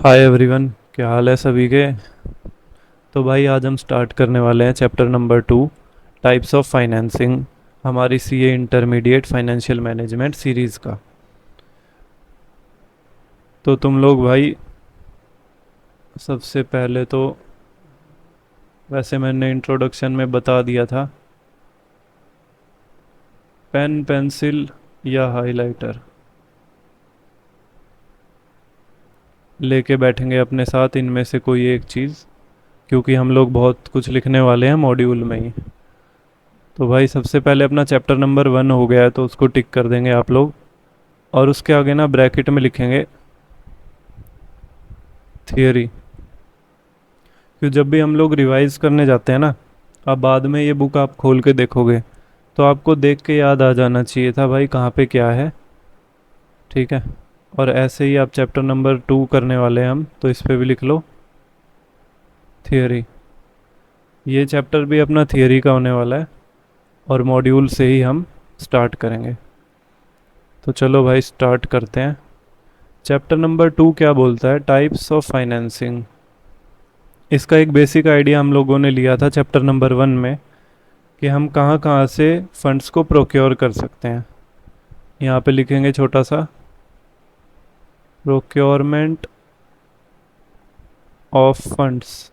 Hi everyone, क्या हाल है सभी के। तो भाई आज हम स्टार्ट करने वाले हैं chapter number 2, types of financing, हमारी CA intermediate financial management series का। तो तुम लोग भाई सबसे पहले तो वैसे मैंने इंट्रोडक्शन में बता दिया था, पेन पेंसिल या हाइलाइटर लेके बैठेंगे अपने साथ, इनमें से कोई एक चीज़, क्योंकि हम लोग बहुत कुछ लिखने वाले हैं मॉड्यूल में ही। तो भाई सबसे पहले अपना चैप्टर नंबर 1 हो गया है तो उसको टिक कर देंगे आप लोग, और उसके आगे ना ब्रैकेट में लिखेंगे थियरी। कि जब भी हम लोग रिवाइज करने जाते हैं ना, अब बाद में ये बुक आप खोल के देखोगे तो आपको देख के याद आ जाना चाहिए था भाई कहाँ पे क्या है। ठीक है। और ऐसे ही आप चैप्टर नंबर 2 करने वाले हैं हम, तो इस पे भी लिख लो थियरी। ये चैप्टर भी अपना थियरी का होने वाला है और मॉड्यूल से ही हम स्टार्ट करेंगे। तो चलो भाई स्टार्ट करते हैं। चैप्टर नंबर 2 क्या बोलता है, टाइप्स ऑफ फाइनेंसिंग। इसका एक बेसिक आइडिया हम लोगों ने लिया था चैप्टर नंबर 1 में, कि हम कहाँ कहाँ से फंड्स को प्रोक्योर कर सकते हैं। यहाँ पे लिखेंगे छोटा सा, प्रोक्योरमेंट ऑफ फंड्स।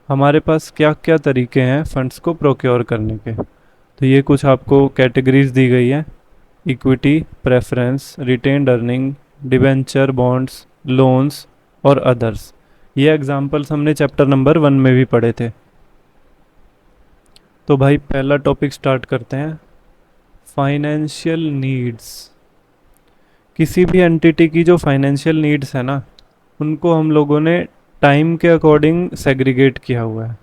हमारे पास क्या क्या तरीके हैं फंड्स को प्रोक्योर करने के। तो ये कुछ आपको कैटेगरीज दी गई है, equity, preference, retained earning, debenture, bonds, loans और अदर्स। ये एग्जांपल्स हमने चैप्टर नंबर 1 में भी पढ़े थे। तो भाई पहला टॉपिक स्टार्ट करते हैं, फाइनेंशियल नीड्स। किसी भी एंटिटी की जो फाइनेंशियल नीड्स है ना, उनको हम लोगों ने टाइम के अकॉर्डिंग सेग्रीगेट किया हुआ है।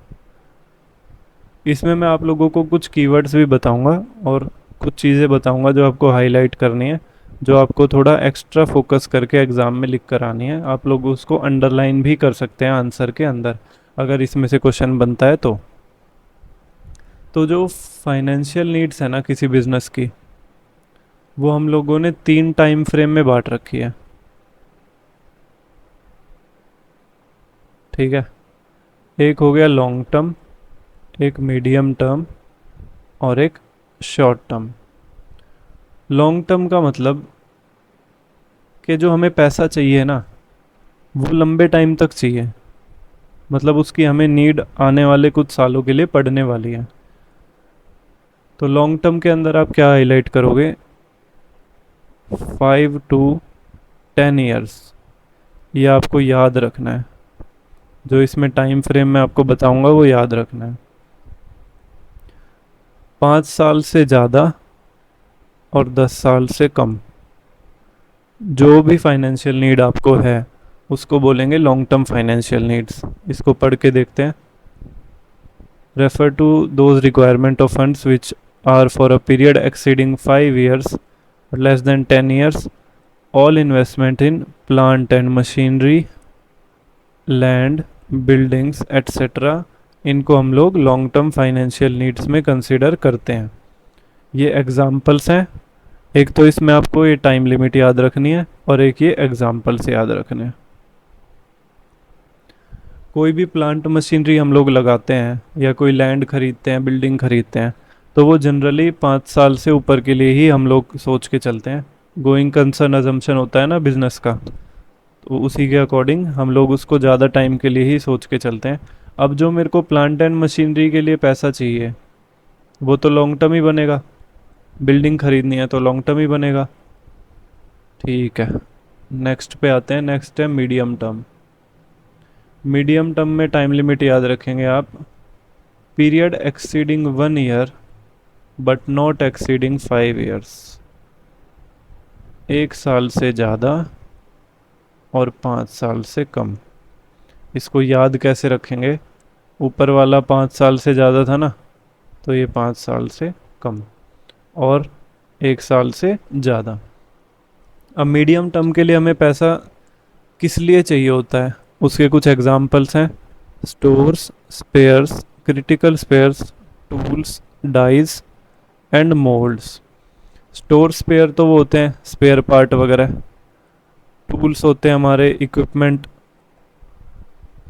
इसमें मैं आप लोगों को कुछ कीवर्ड्स भी बताऊंगा और कुछ चीज़ें बताऊंगा जो आपको हाईलाइट करनी है, जो आपको थोड़ा एक्स्ट्रा फोकस करके एग्ज़ाम में लिख कर आनी है। आप लोग उसको अंडरलाइन भी कर सकते हैं आंसर के अंदर, अगर इसमें से क्वेश्चन बनता है तो जो फाइनेंशियल नीड्स है ना किसी बिजनेस की, वो हम लोगों ने 3 टाइम फ्रेम में बांट रखी है। ठीक है। एक हो गया लॉन्ग टर्म, एक मीडियम टर्म और एक शॉर्ट टर्म। लॉन्ग टर्म का मतलब कि जो हमें पैसा चाहिए ना, वो लंबे टाइम तक चाहिए, मतलब उसकी हमें नीड आने वाले कुछ सालों के लिए पड़ने वाली है। तो लॉन्ग टर्म के अंदर आप क्या हाईलाइट करोगे, 5 to 10 ईयर्स। ये आपको याद रखना है, जो इसमें टाइम फ्रेम में आपको बताऊंगा वो याद रखना है। 5 साल से ज़्यादा और 10 साल से कम जो भी फाइनेंशियल नीड आपको है उसको बोलेंगे लॉन्ग टर्म फाइनेंशियल नीड्स। इसको पढ़ के देखते हैं। Refer to those requirement of funds which are for a period exceeding 5 years less than 10 years, all investment in plant and machinery, land, buildings etcetera, इनको हम लोग लॉन्ग टर्म फाइनेंशियल नीड्स में consider करते हैं। ये एग्जाम्पल्स हैं। एक तो इसमें आपको ये टाइम लिमिट याद रखनी है और एक ये एग्जाम्पल से याद रखने हैं। कोई भी प्लांट मशीनरी हम लोग लगाते हैं या कोई लैंड खरीदते हैं, बिल्डिंग खरीदते हैं, तो वो जनरली 5 साल से ऊपर के लिए ही हम लोग सोच के चलते हैं। गोइंग कंसर्न अजम्पशन होता है ना बिजनेस का, तो उसी के अकॉर्डिंग हम लोग उसको ज़्यादा टाइम के लिए ही सोच के चलते हैं। अब जो मेरे को प्लांट एंड मशीनरी के लिए पैसा चाहिए वो तो लॉन्ग टर्म ही बनेगा, बिल्डिंग खरीदनी है तो लॉन्ग टर्म ही बनेगा। ठीक है। नेक्स्ट पे आते हैं। नेक्स्ट है मीडियम टर्म। मीडियम टर्म में टाइम लिमिट याद रखेंगे आप, period exceeding 1 year but not exceeding 5 years। 1 साल से ज़्यादा और 5 साल से कम। इसको याद कैसे रखेंगे, ऊपर वाला 5 साल से ज़्यादा था ना, तो ये 5 साल से कम और 1 साल से ज़्यादा। अब मीडियम टर्म के लिए हमें पैसा किस लिए चाहिए होता है, उसके कुछ एग्जाम्पल्स हैं, stores, spares, critical spares, tools, dies and moulds. Store spare तो वो होते हैं स्पेयर पार्ट वगैरह, टूल्स होते हैं हमारे इक्विपमेंट।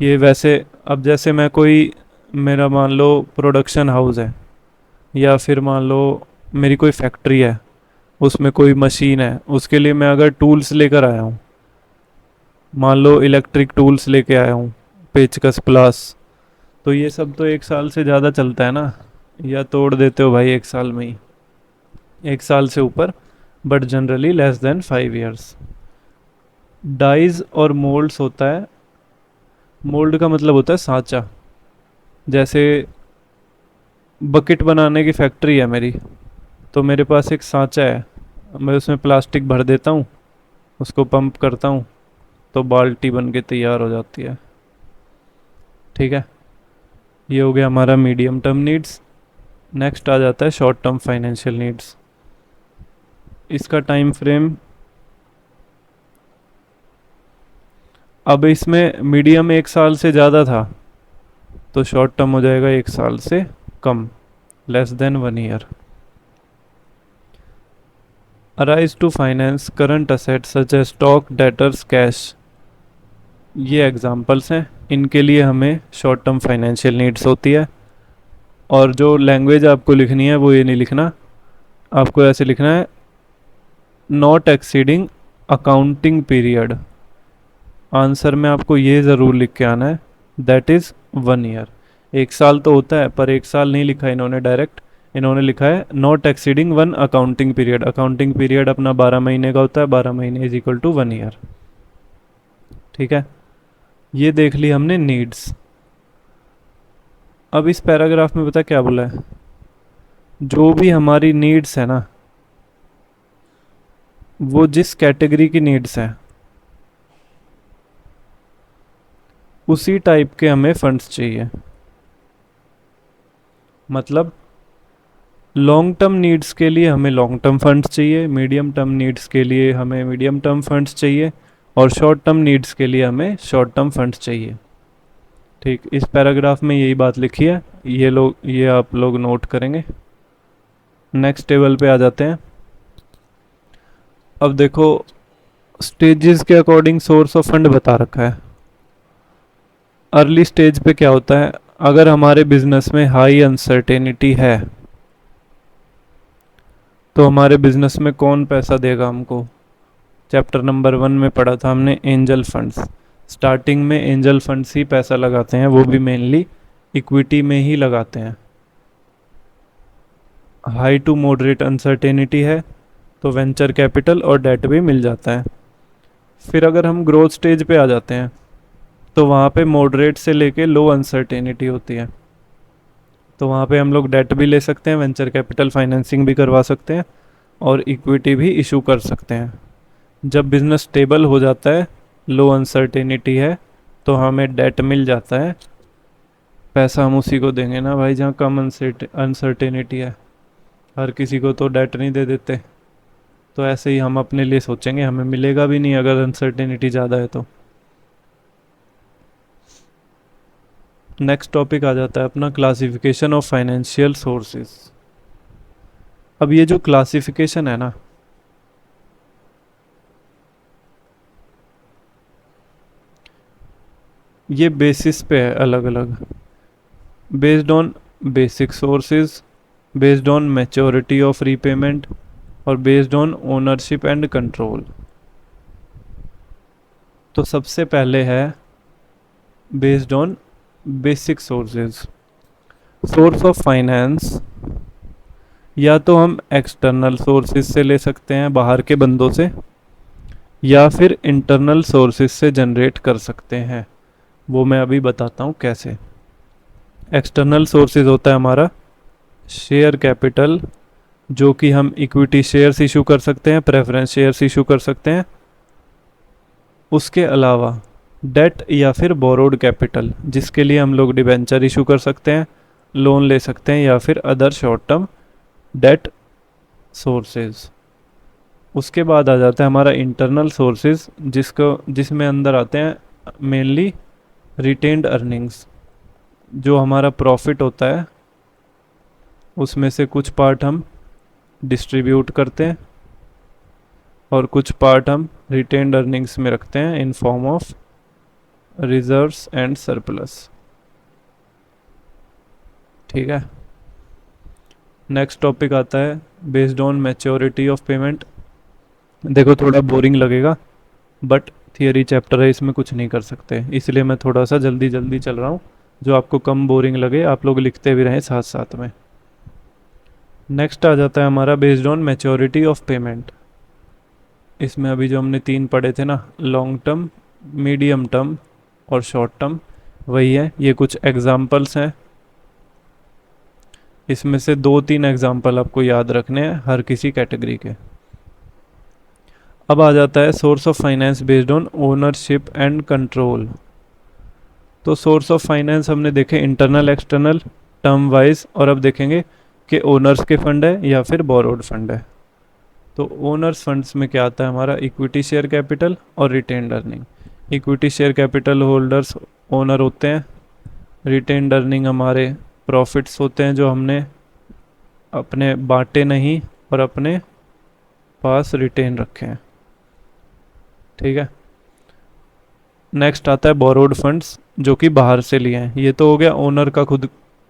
ये वैसे अब जैसे मैं कोई, मेरा मान लो प्रोडक्शन हाउस है, या फिर मान लो मेरी कोई फैक्ट्री है, उसमें कोई मशीन है, उसके लिए मैं अगर टूल्स लेकर आया हूँ, मान लो इलेक्ट्रिक टूल्स लेके आया हूँ, पेचकस प्लास, तो ये सब तो 1 साल से ज़्यादा चलता है ना, या तोड़ देते हो भाई 1 साल में ही, 1 साल से ऊपर, but generally less than 5 years। Dies और मोल्ड्स होता है, मोल्ड का मतलब होता है सांचा। जैसे बकेट बनाने की फैक्ट्री है मेरी, तो मेरे पास एक सांचा है, मैं उसमें प्लास्टिक भर देता हूँ, उसको पंप करता हूँ, तो बाल्टी बन के तैयार हो जाती है। ठीक है, ये हो गया हमारा मीडियम टर्म नीड्स। नेक्स्ट आ जाता है शॉर्ट टर्म फाइनेंशियल नीड्स। इसका टाइम फ्रेम, अब इसमें मीडियम 1 साल से ज़्यादा था, तो शॉर्ट टर्म हो जाएगा 1 साल से कम, less than 1 year। Arise to finance current assets such as stock, debtors, cash, ये एग्जांपल्स हैं। इनके लिए हमें शॉर्ट टर्म फाइनेंशियल नीड्स होती है। और जो लैंग्वेज आपको लिखनी है वो ये नहीं लिखना, आपको ऐसे लिखना है, not exceeding accounting period. Answer में आपको ये ज़रूर लिख के आना है, दैट इज़ 1 year। 1 साल तो होता है, पर 1 साल नहीं लिखा इन्होंने डायरेक्ट, इन्होंने लिखा है not exceeding 1 accounting period. Accounting period अपना 12 महीने का होता है, 12 महीने इज इक्वल टू 1 year। ठीक है, ये देख ली हमने नीड्स। अब इस पैराग्राफ में पता क्या बोला है, जो भी हमारी नीड्स है ना, वो जिस कैटेगरी की नीड्स है उसी टाइप के हमें फंड्स चाहिए। मतलब लॉन्ग टर्म नीड्स के लिए हमें लॉन्ग टर्म फंड्स चाहिए, मीडियम टर्म नीड्स के लिए हमें मीडियम टर्म फंड्स चाहिए, और शॉर्ट टर्म नीड्स के लिए हमें शॉर्ट टर्म फंड्स चाहिए। ठीक, इस पैराग्राफ में यही बात लिखी है, ये आप लोग नोट करेंगे। नेक्स्ट टेबल पे आ जाते हैं। अब देखो, स्टेजेस के अकॉर्डिंग सोर्स ऑफ फंड बता रखा है। अर्ली स्टेज पे क्या होता है, अगर हमारे बिजनेस में हाई अनसर्टेनिटी है, तो हमारे बिजनेस में कौन पैसा देगा हमको। चैप्टर नंबर 1 में पढ़ा था हमने एंजल फंड्स। स्टार्टिंग में एंजल फंड्स ही पैसा लगाते हैं, वो भी मेनली इक्विटी में ही लगाते हैं। हाई टू मॉडरेट अनसर्टेनिटी है तो वेंचर कैपिटल और डेट भी मिल जाता है। फिर अगर हम ग्रोथ स्टेज पे आ जाते हैं, तो वहाँ पे मॉडरेट से लेके लो अनसर्टेनिटी होती है, तो वहाँ पे हम लोग डेट भी ले सकते हैं, वेंचर कैपिटल फाइनेंसिंग भी करवा सकते हैं, और इक्विटी भी इशू कर सकते हैं। जब बिज़नेस स्टेबल हो जाता है, लो अनसर्टेनिटी है, तो हमें डेट मिल जाता है, पैसा हम उसी को देंगे ना भाई जहाँ कम अनसर्टेनिटी है, हर किसी को तो डेट नहीं दे देते। तो ऐसे ही हम अपने लिए सोचेंगे, हमें मिलेगा भी नहीं अगर अनसर्टेनिटी ज़्यादा है तो। नेक्स्ट टॉपिक आ जाता है अपना क्लासिफिकेशन ऑफ फाइनेंशियल सोर्सेज। अब ये जो क्लासिफिकेशन है ना, ये बेसिस पे है अलग अलग, based on basic sources, based on maturity of repayment, और based on ownership and control. तो सबसे पहले है based on basic sources. Source of finance या तो हम एक्सटर्नल सोर्सेज से ले सकते हैं, बाहर के बंदों से, या फिर इंटरनल सोर्सेज से जनरेट कर सकते हैं। वो मैं अभी बताता हूँ कैसे। एक्सटर्नल सोर्सेज होता है हमारा शेयर कैपिटल, जो कि हम इक्विटी शेयर्स इशू कर सकते हैं, प्रेफरेंस शेयर्स इशू कर सकते हैं। उसके अलावा डेट या फिर बोरोड कैपिटल, जिसके लिए हम लोग डिबेंचर इशू कर सकते हैं, लोन ले सकते हैं, या फिर other short term debt sources. उसके बाद आ जाता है हमारा इंटरनल सोर्सेज, जिसमें अंदर आते हैं मेनली रिटेन्ड अर्निंग्स। जो हमारा प्रॉफिट होता है उसमें से कुछ पार्ट हम डिस्ट्रीब्यूट करते हैं और कुछ पार्ट हम रिटेन्ड अर्निंग्स में रखते हैं इन form of reserves and surplus. ठीक है। नेक्स्ट टॉपिक आता है based on maturity of payment. देखो थोड़ा बोरिंग लगेगा बट थियरी चैप्टर है, इसमें कुछ नहीं कर सकते, इसलिए मैं थोड़ा सा जल्दी जल्दी चल रहा हूँ, जो आपको कम बोरिंग लगे, आप लोग लिखते भी रहें साथ साथ में। नेक्स्ट आ जाता है हमारा based on maturity of payment. इसमें अभी जो हमने तीन पढ़े थे ना, लॉन्ग टर्म, मीडियम टर्म और शॉर्ट टर्म, वही है। ये कुछ एग्जाम्पल्स हैं, इसमें से दो तीन एग्जाम्पल आपको याद रखने हैं हर किसी कैटेगरी के। अब आ जाता है source of finance based on ownership and control. तो सोर्स ऑफ फाइनेंस हमने देखे इंटरनल एक्सटर्नल टर्म वाइज, और अब देखेंगे कि ओनर्स के फंड है या फिर बोरोड फंड है। तो ओनर्स फंड्स में क्या आता है हमारा, इक्विटी शेयर कैपिटल और retained earning. Equity share capital holders owner होते हैं, रिटेन्ड अर्निंग हमारे प्रॉफिट्स होते हैं जो हमने अपने बांटे नहीं और अपने पास रिटेन रखे हैं। ठीक है। नेक्स्ट आता है बोरोड फंड्स, जो कि बाहर से लिए हैं। ये तो हो गया ओनर का खुद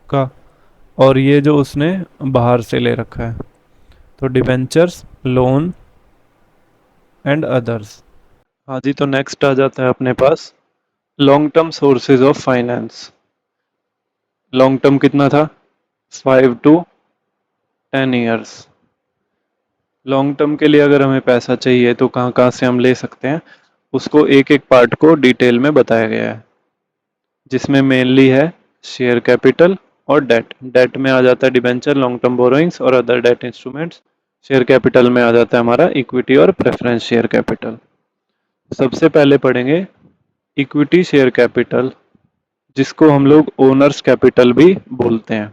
का, और ये जो उसने बाहर से ले रखा है, तो डिबेंचर्स, लोन एंड अदर्स। हाँ जी, तो नेक्स्ट आ जाता है अपने पास long term sources of finance. Long term कितना था, 5 to 10 years। लॉन्ग टर्म के लिए अगर हमें पैसा चाहिए तो कहाँ कहाँ से हम ले सकते हैं, उसको एक एक पार्ट को डिटेल में बताया गया है, जिसमें मेनली है शेयर कैपिटल और डेट। डेट में आ जाता है डिबेंचर, लॉन्ग टर्म बोरोइंग्स और other debt instruments. Share capital में आ जाता है हमारा इक्विटी और प्रेफरेंस शेयर कैपिटल। सबसे पहले पढ़ेंगे इक्विटी शेयर कैपिटल, जिसको हम लोग ओनर्स कैपिटल भी बोलते हैं।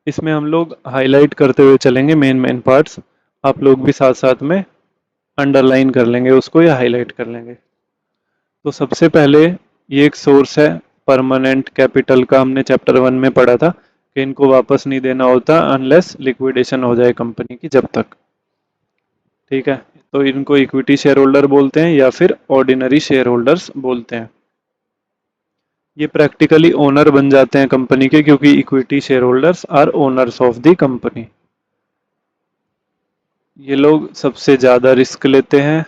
इसमें हम लोग हाईलाइट करते हुए चलेंगे मेन मेन पार्ट्स, आप लोग भी साथ साथ में अंडरलाइन कर लेंगे उसको या हाईलाइट कर लेंगे। तो सबसे पहले ये एक सोर्स है परमानेंट कैपिटल का, हमने चैप्टर 1 में पढ़ा था कि इनको वापस नहीं देना होता अनलेस लिक्विडेशन हो जाए कंपनी की, जब तक। ठीक है। तो इनको इक्विटी शेयर होल्डर बोलते हैं या फिर ऑर्डिनरी शेयर होल्डर्स बोलते हैं। ये प्रैक्टिकली ओनर बन जाते हैं कंपनी के, क्योंकि equity share holders are owners of the company. ये लोग सबसे ज्यादा रिस्क लेते हैं,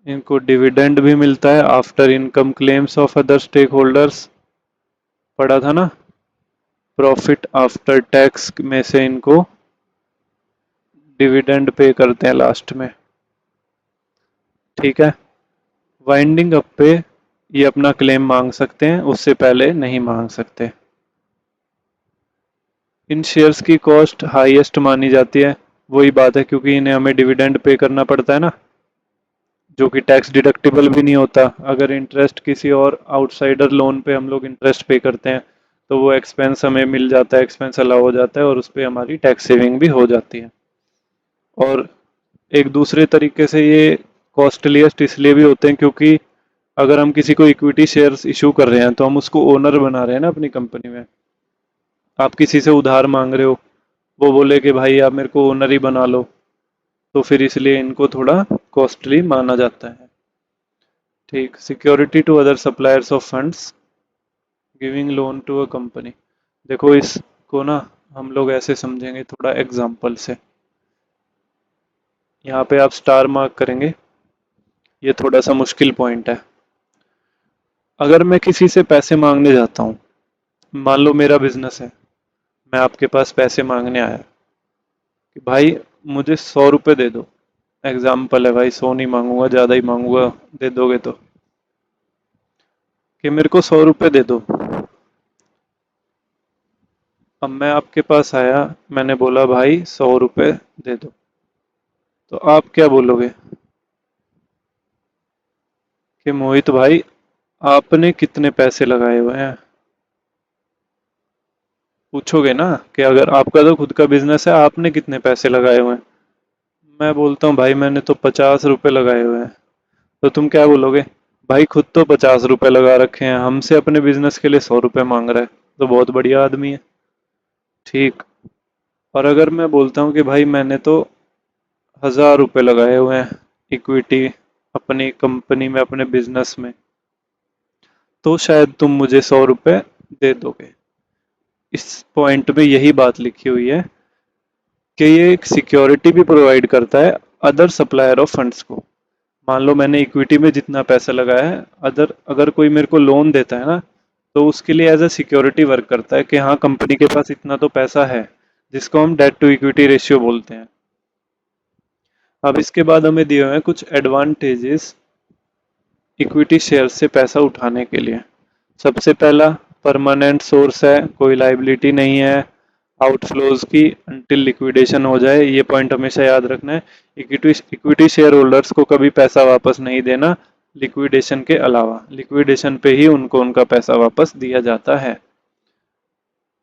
इनको डिविडेंड भी मिलता है after income claims of other stake holders. पढ़ा था ना, प्रॉफिट आफ्टर टैक्स में से इनको डिविडेंड पे करते हैं लास्ट में। ठीक है। वाइंडिंग अप पे ये अपना क्लेम मांग सकते हैं, उससे पहले नहीं मांग सकते। इन शेयर्स की कॉस्ट हाईएस्ट मानी जाती है, वही बात है क्योंकि इन्हें हमें डिविडेंड पे करना पड़ता है ना, जो कि टैक्स डिडक्टिबल भी नहीं होता। अगर इंटरेस्ट किसी और आउटसाइडर लोन पे हम लोग इंटरेस्ट पे करते हैं तो वो एक्सपेंस हमें मिल जाता है, एक्सपेंस अलाउ हो जाता है और उस पर हमारी टैक्स सेविंग भी हो जाती है। और एक दूसरे तरीके से ये कॉस्टलीस्ट इसलिए भी होते हैं क्योंकि अगर हम किसी को इक्विटी शेयर्स इशू कर रहे हैं तो हम उसको ओनर बना रहे हैं ना अपनी कंपनी में। आप किसी से उधार मांग रहे हो, वो बोले कि भाई आप मेरे को ओनर ही बना लो, तो फिर इसलिए इनको थोड़ा कॉस्टली माना जाता है। ठीक। Security to other suppliers of funds giving loan to a company. देखो इसको ना हम लोग ऐसे समझेंगे थोड़ा एग्जांपल से। यहाँ पे आप स्टार मार्क करेंगे, ये थोड़ा सा मुश्किल पॉइंट है। अगर मैं किसी से पैसे मांगने जाता हूँ, मान लो मेरा बिजनेस है, मैं आपके पास पैसे मांगने आया कि भाई मुझे 100 रुपये दे दो। एग्जाम्पल है भाई, 100 नहीं मांगूंगा, ज़्यादा ही मांगूंगा, दे दोगे तो, कि मेरे को 100 रुपये दे दो। अब मैं आपके पास आया, मैंने बोला भाई 100 रुपये दे दो, तो आप क्या बोलोगे कि मोहित भाई आपने कितने पैसे लगाए हुए हैं। पूछोगे ना कि अगर आपका तो खुद का बिजनेस है, आपने कितने पैसे लगाए हुए हैं। मैं बोलता हूँ भाई मैंने तो 50 रुपये लगाए हुए हैं, तो तुम क्या बोलोगे, भाई खुद तो 50 रुपये लगा रखे हैं, हमसे अपने बिजनेस के लिए 100 रुपये मांग रहा है, तो बहुत बढ़िया आदमी है। ठीक। और अगर मैं बोलता हूँ कि भाई मैंने तो 1000 रुपये लगाए हुए हैं, इक्विटी अपनी कंपनी में, अपने बिजनेस में, तो शायद तुम मुझे 100 रुपये दे दोगे। इस पॉइंट में यही बात लिखी हुई है कि ये एक सिक्योरिटी भी प्रोवाइड करता है अदर सप्लायर ऑफ फंड्स को। मान लो मैंने इक्विटी में जितना पैसा लगाया है, अगर कोई मेरे को लोन देता है ना, तो उसके लिए एज अ सिक्योरिटी वर्क करता है कि हाँ कंपनी के पास इतना तो पैसा है, जिसको हम डेट टू इक्विटी रेशियो बोलते हैं। अब इसके बाद हमें दिए हुए हैं कुछ एडवांटेजेस इक्विटी शेयर से पैसा उठाने के लिए। सबसे पहला, परमानेंट सोर्स है, कोई लाइबिलिटी नहीं है आउटफ्लोज की अंटिल लिक्विडेशन हो जाए। ये पॉइंट हमेशा याद रखना है। इक्विटी शेयर होल्डर्स को कभी पैसा वापस नहीं देना लिक्विडेशन के अलावा, लिक्विडेशन पे ही उनको उनका पैसा वापस दिया जाता है।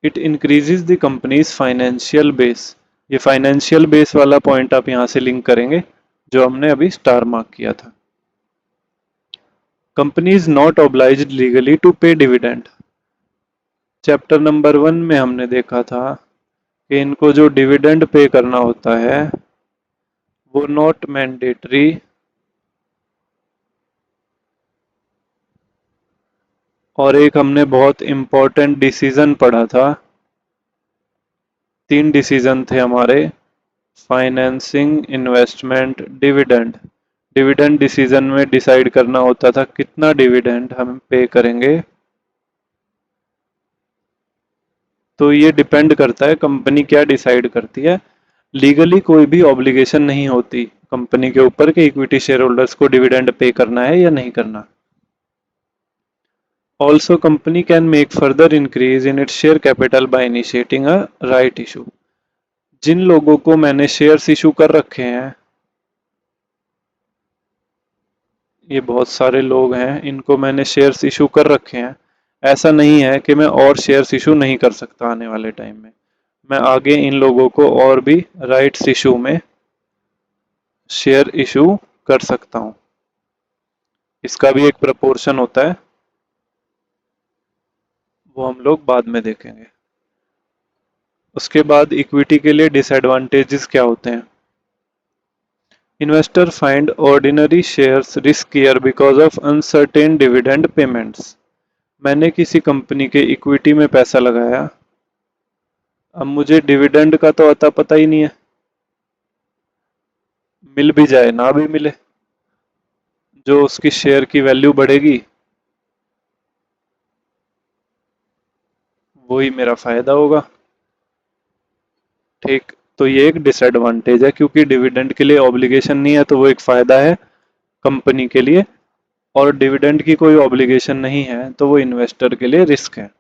It increases the companies financial base. ये फाइनेंशियल बेस वाला पॉइंट आप यहाँ से लिंक करेंगे जो हमने अभी स्टार मार्क किया था। Company is not obliged legally to pay dividend. Chapter number 1 में हमने देखा था कि इनको जो डिविडेंड पे करना होता है वो नॉट मैंडेटरी, और एक हमने बहुत इंपॉर्टेंट डिसीजन पढ़ा था, 3 डिसीजन थे हमारे, financing, investment, dividend. Dividend decision में डिसाइड करना होता था कितना डिविडेंड हम पे करेंगे। तो ये डिपेंड करता है कंपनी क्या डिसाइड करती है। लीगली कोई भी ऑब्लिगेशन नहीं होती कंपनी के ऊपर कि इक्विटी शेयर होल्डर्स को डिविडेंड पे करना है या नहीं करना। Also company can make further increase in its share capital by initiating a right issue. जिन लोगों को मैंने शेयर्स इशू कर रखे हैं, ये बहुत सारे लोग हैं, इनको मैंने शेयर्स इशू कर रखे हैं, ऐसा नहीं है कि मैं और शेयर्स इशू नहीं कर सकता आने वाले टाइम में। मैं आगे इन लोगों को और भी राइट्स इशू में शेयर इशू कर सकता हूं। इसका भी एक प्रपोर्शन होता है, वो हम लोग बाद में देखेंगे। उसके बाद इक्विटी के लिए डिसएडवांटेजेस क्या होते हैं। Investor find ordinary shares riskier because of uncertain dividend payments. मैंने किसी कंपनी के इक्विटी में पैसा लगाया, अब मुझे डिविडेंड का तो अता पता ही नहीं है, मिल भी जाए ना भी मिले, जो उसकी शेयर की वैल्यू बढ़ेगी वही मेरा फायदा होगा। ठीक, तो ये एक डिसएडवांटेज है, क्योंकि डिविडेंड के लिए ऑब्लिगेशन नहीं है तो वो एक फायदा है कंपनी के लिए, और डिविडेंड की कोई ऑब्लिगेशन नहीं है तो वो इन्वेस्टर के लिए रिस्क है।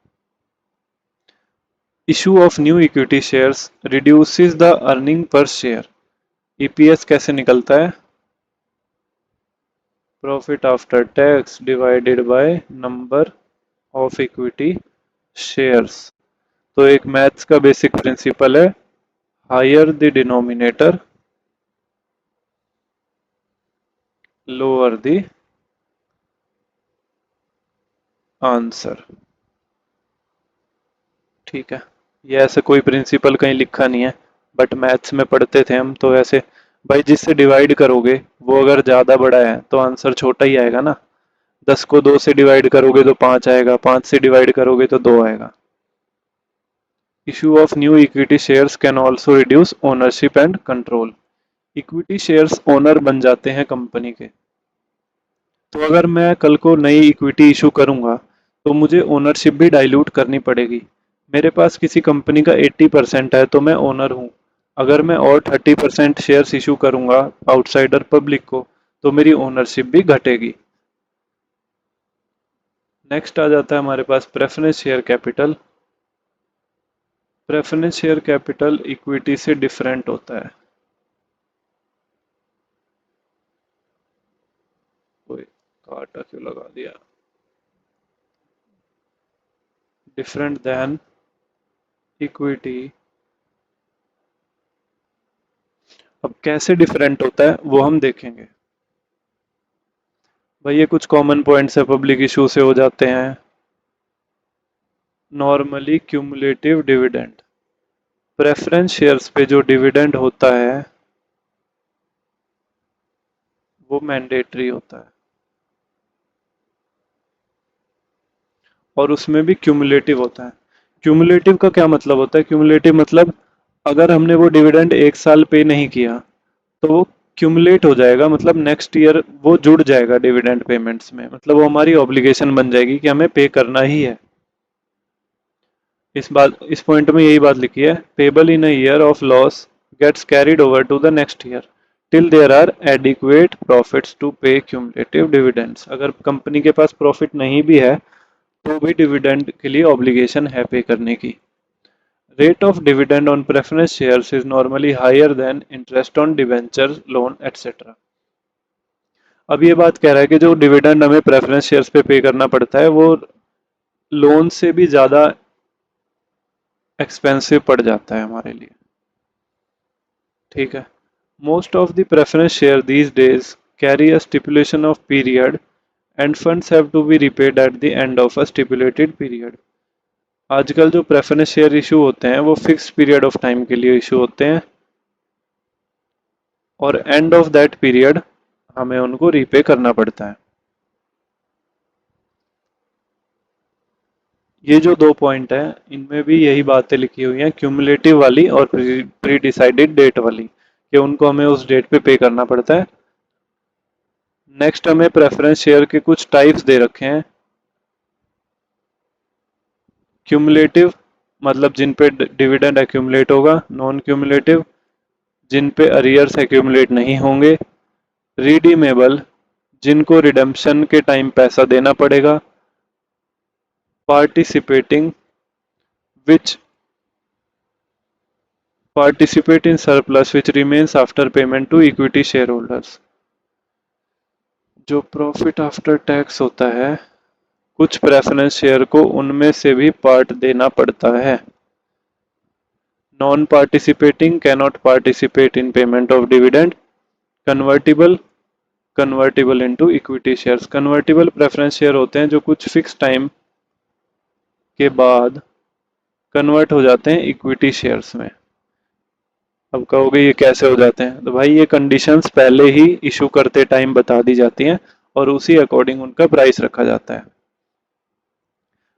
Issue of new equity shares reduces the earning per share. EPS कैसे निकलता है, profit after tax divided by number of equity shares. तो एक मैथ्स का बेसिक प्रिंसिपल है, higher the denominator lower the answer. ठीक है, ये ऐसे कोई प्रिंसिपल कहीं लिखा नहीं है, बट मैथ्स में पढ़ते थे हम तो ऐसे। भाई जिससे डिवाइड करोगे वो अगर ज़्यादा बड़ा है तो आंसर छोटा ही आएगा ना। 10 को 2 से डिवाइड करोगे तो 5 आएगा, 5 से डिवाइड करोगे तो 2 आएगा। Issue of new equity shares can also reduce ownership and control. Equity shares owner बन जाते हैं कंपनी के, तो अगर मैं कल को नई इक्विटी इशू करूंगा तो मुझे ओनरशिप भी डाइल्यूट करनी पड़ेगी। मेरे पास किसी कंपनी का 80% है तो मैं ओनर हूँ, अगर मैं और 30% शेयर्स इशू करूंगा आउटसाइडर पब्लिक को तो मेरी ओनरशिप भी घटेगी। नेक्स्ट आ जाता है हमारे पास preference share capital. Preference share capital equity से डिफरेंट होता है। कोई काटा क्यों लगा दिया, डिफरेंट देन इक्विटी। अब कैसे डिफरेंट होता है वो हम देखेंगे। भाई ये कुछ कॉमन पॉइंट्स है, पब्लिक इशू से हो जाते हैं। Normally cumulative dividend, preference shares पे जो डिविडेंड होता है वो मैंडेटरी होता है। और उसमें भी क्यूमुलेटिव होता है। क्यूमुलेटिव का क्या मतलब होता है? क्यूमुलेटिव मतलब अगर हमने वो डिविडेंड एक साल पे नहीं किया तो वो क्यूमुलेट हो जाएगा, मतलब नेक्स्ट ईयर वो जुड़ जाएगा डिविडेंड पेमेंट्स में, मतलब वो हमारी ऑब्लिगेशन बन जाएगी कि हमें पे करना ही है। इस पॉइंट में यही बात लिखी है, payable in a year of loss gets carried over to the next year till there are adequate profits to pay cumulative dividends. अगर कंपनी के पास प्रॉफिट नहीं भी है तो भी डिविडेंड के लिए ऑब्लिगेशन है पे करने की। Rate of dividend on preference shares is normally higher than interest on debenture loan etcetera. अब ये बात कह रहा है कि जो डिविडेंड हमें प्रेफरेंस शेयर्स पे करना पड़ता है वो लोन से भी ज़्यादा एक्सपेंसिव पड़ जाता है हमारे लिए। ठीक है। Most of the preference share these days carry a stipulation of period and funds have to be repaid at the end of a stipulated period. आजकल जो प्रेफरेंस शेयर इशू होते हैं वो फिक्स पीरियड ऑफ टाइम के लिए issue होते हैं और एंड ऑफ दैट पीरियड हमें उनको रीपे करना पड़ता है। ये जो दो पॉइंट है इनमें भी यही बातें लिखी हुई हैं, क्यूमुलेटिव वाली और प्री डिसाइडेड डेट वाली, कि उनको हमें उस डेट पे करना पड़ता है। नेक्स्ट हमें प्रेफरेंस शेयर के कुछ टाइप्स दे रखे हैं। क्यूमुलेटिव मतलब जिन पे डिविडेंड एक्यूमुलेट होगा, नॉन क्यूमुलेटिव जिन पे अरियर्स एक्यूमुलेट नहीं होंगे, रिडीमेबल जिनको रिडेम्पशन के टाइम पैसा देना पड़ेगा, participating which participate in surplus which remains after payment to equity shareholders। जो प्रॉफिट आफ्टर टैक्स होता है कुछ प्रेफरेंस शेयर को उनमें से भी पार्ट देना पड़ता है। Non participating cannot participate in payment of dividend. Convertible convertible into equity shares. Convertible preference share होते हैं जो कुछ फिक्स टाइम के बाद कन्वर्ट हो जाते हैं इक्विटी शेयर्स में। अब कहोगे ये कैसे हो जाते हैं? तो भाई ये कंडीशंस पहले ही इशू करते टाइम बता दी जाती हैं और उसी अकॉर्डिंग उनका प्राइस रखा जाता है।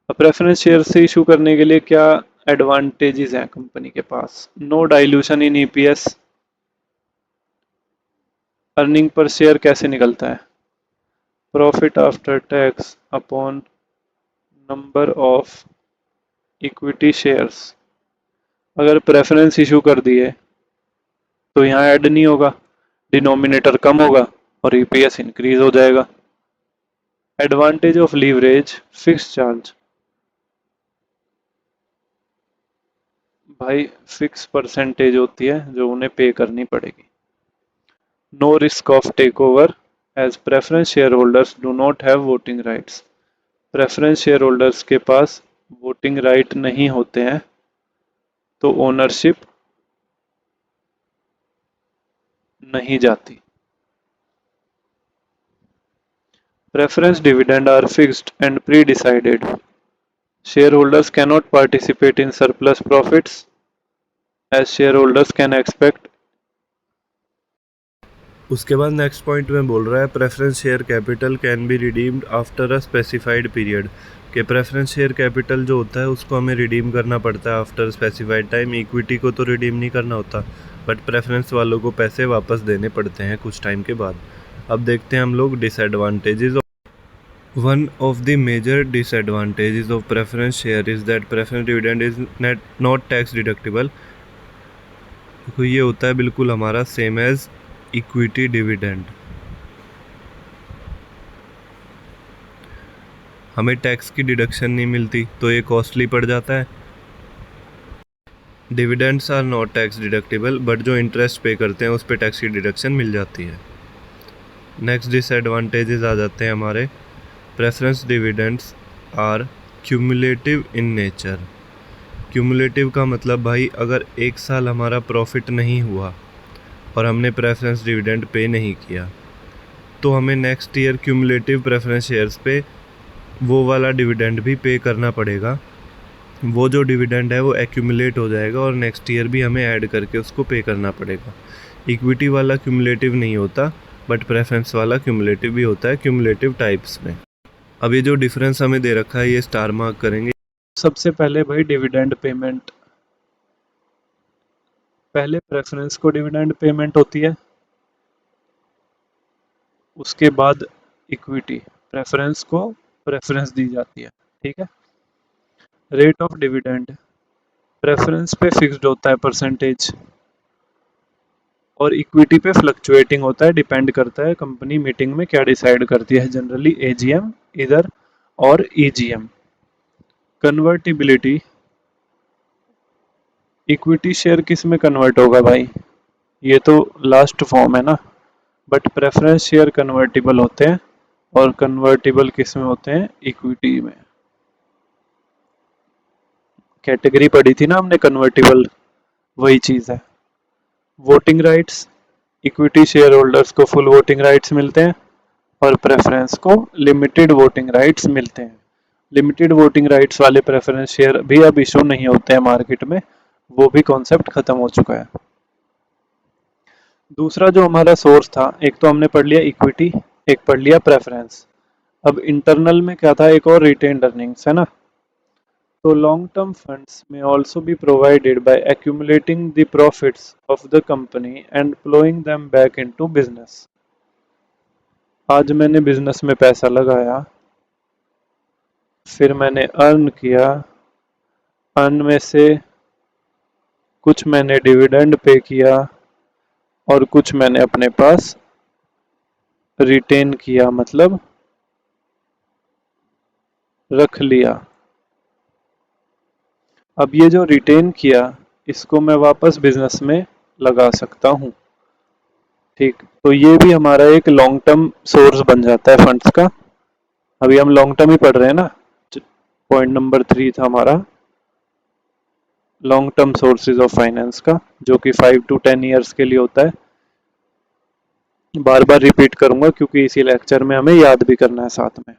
अब प्रेफरेंस शेयर से इशू करने के लिए क्या एडवांटेजेस हैं कंपनी के पास? No dilution in EPS. Earning per share कैसे निकलता है? Profit after tax upon number of equity shares. अगर प्रेफरेंस इशू कर दिए तो यहाँ ऐड नहीं होगा, डिनोमिनेटर कम होगा और ईपीएस इंक्रीज हो जाएगा। Advantage of leverage fix charge. भाई फिक्स परसेंटेज होती है जो उन्हें पे करनी पड़ेगी। No risk of take over as preference share holders do not have voting rights. Preference share holders के पास वोटिंग राइट नहीं होते हैं तो ओनरशिप नहीं जाती। Preference dividend are fixed and pre-decided. Shareholders cannot participate in surplus profits as shareholders can expect। उसके बाद नेक्स्ट पॉइंट में बोल रहा है preference share capital can be redeemed after a specified period. कि प्रेफरेंस शेयर कैपिटल जो होता है उसको हमें रिडीम करना पड़ता है आफ्टर स्पेसिफाइड टाइम। इक्विटी को तो रिडीम नहीं करना होता बट प्रेफरेंस वालों को पैसे वापस देने पड़ते हैं कुछ टाइम के बाद। अब देखते हैं हम लोग disadvantages. One of the major disadvantages of preference share is that preference dividend is not tax deductible। तो ये होता है बिल्कुल हमारा सेम एज इक्विटी डिविडेंड। हमें टैक्स की डिडक्शन नहीं मिलती तो ये कॉस्टली पड़ जाता है। Dividends are not tax deductible but जो इंटरेस्ट पे करते हैं उस पर टैक्स की डिडक्शन मिल जाती है। नेक्स्ट डिसएडवांटेजेस आ जाते हैं हमारे। Preference dividends are cumulative in nature. Cumulative का मतलब भाई अगर एक साल हमारा प्रॉफिट नहीं हुआ और हमने प्रेफरेंस डिविडेंड पे नहीं किया तो हमें next year cumulative preference shares पे वो वाला डिविडेंड भी पे करना पड़ेगा। वो जो डिविडेंड है वो एक्यूमुलेट हो जाएगा और नेक्स्ट ईयर भी हमें ऐड करके उसको पे करना पड़ेगा। इक्विटी वाला क्यूमुलेटिव नहीं होता बट प्रेफरेंस वाला क्यूमुलेटिव भी होता है क्यूमुलेटिव टाइप्स में। अब ये जो डिफरेंस हमें दे रखा है ये स्टार मार्क करेंगे। सबसे पहले भाई डिविडेंड पेमेंट, पहले प्रेफरेंस को डिविडेंड पेमेंट होती है, उसके बाद इक्विटी, प्रेफरेंस को प्रेफरेंस दी जाती है, ठीक है। रेट ऑफ डिविडेंड प्रेफरेंस पे फिक्स्ड होता है परसेंटेज, और इक्विटी पे फ्लक्चुएटिंग होता है, डिपेंड करता है कंपनी मीटिंग में क्या डिसाइड करती है, जनरली एजीएम इधर और ईजीएम। कन्वर्टिबिलिटी, इक्विटी शेयर किस में कन्वर्ट होगा भाई, ये तो लास्ट फॉर्म है ना, बट प्रेफरेंस शेयर कन्वर्टिबल होते हैं, और कन्वर्टिबल किस में होते हैं, इक्विटी में। कैटेगरी पढ़ी थी ना हमने कन्वर्टिबल, वही चीज है। Voting rights, equity share holders को फुल वोटिंग राइट्स मिलते हैं, और प्रेफरेंस को लिमिटेड वोटिंग राइट्स मिलते हैं। लिमिटेड वोटिंग राइट्स वाले प्रेफरेंस शेयर भी अब इशू नहीं होते हैं मार्केट में, वो भी कॉन्सेप्ट खत्म हो चुका है। दूसरा जो हमारा सोर्स था, एक तो हमने पढ़ लिया इक्विटी, एक पढ़ लिया प्रेफरेंस। अब इंटरनल में क्या था, एक और रिटेन्ड अर्निंग्स है ना। तो लॉन्ग टर्म फंड्स में also be provided by accumulating the profits of the company and flowing them back into business. आज मैंने बिजनेस में पैसा लगाया, फिर मैंने अर्न किया, अर्न में से कुछ मैंने डिविडेंड पे किया, और कुछ मैंने अपने पास रिटेन किया, मतलब रख लिया। अब ये जो रिटेन किया, इसको मैं वापस बिजनेस में लगा सकता हूँ, ठीक। तो ये भी हमारा एक लॉन्ग टर्म सोर्स बन जाता है फंड्स का। अभी हम लॉन्ग टर्म ही पढ़ रहे हैं ना, पॉइंट नंबर 3 था हमारा long term sources of finance का, जो कि 5 to 10 ईयर्स के लिए होता है। बार बार रिपीट करूंगा क्योंकि इसी लेक्चर में हमें याद भी करना है साथ में,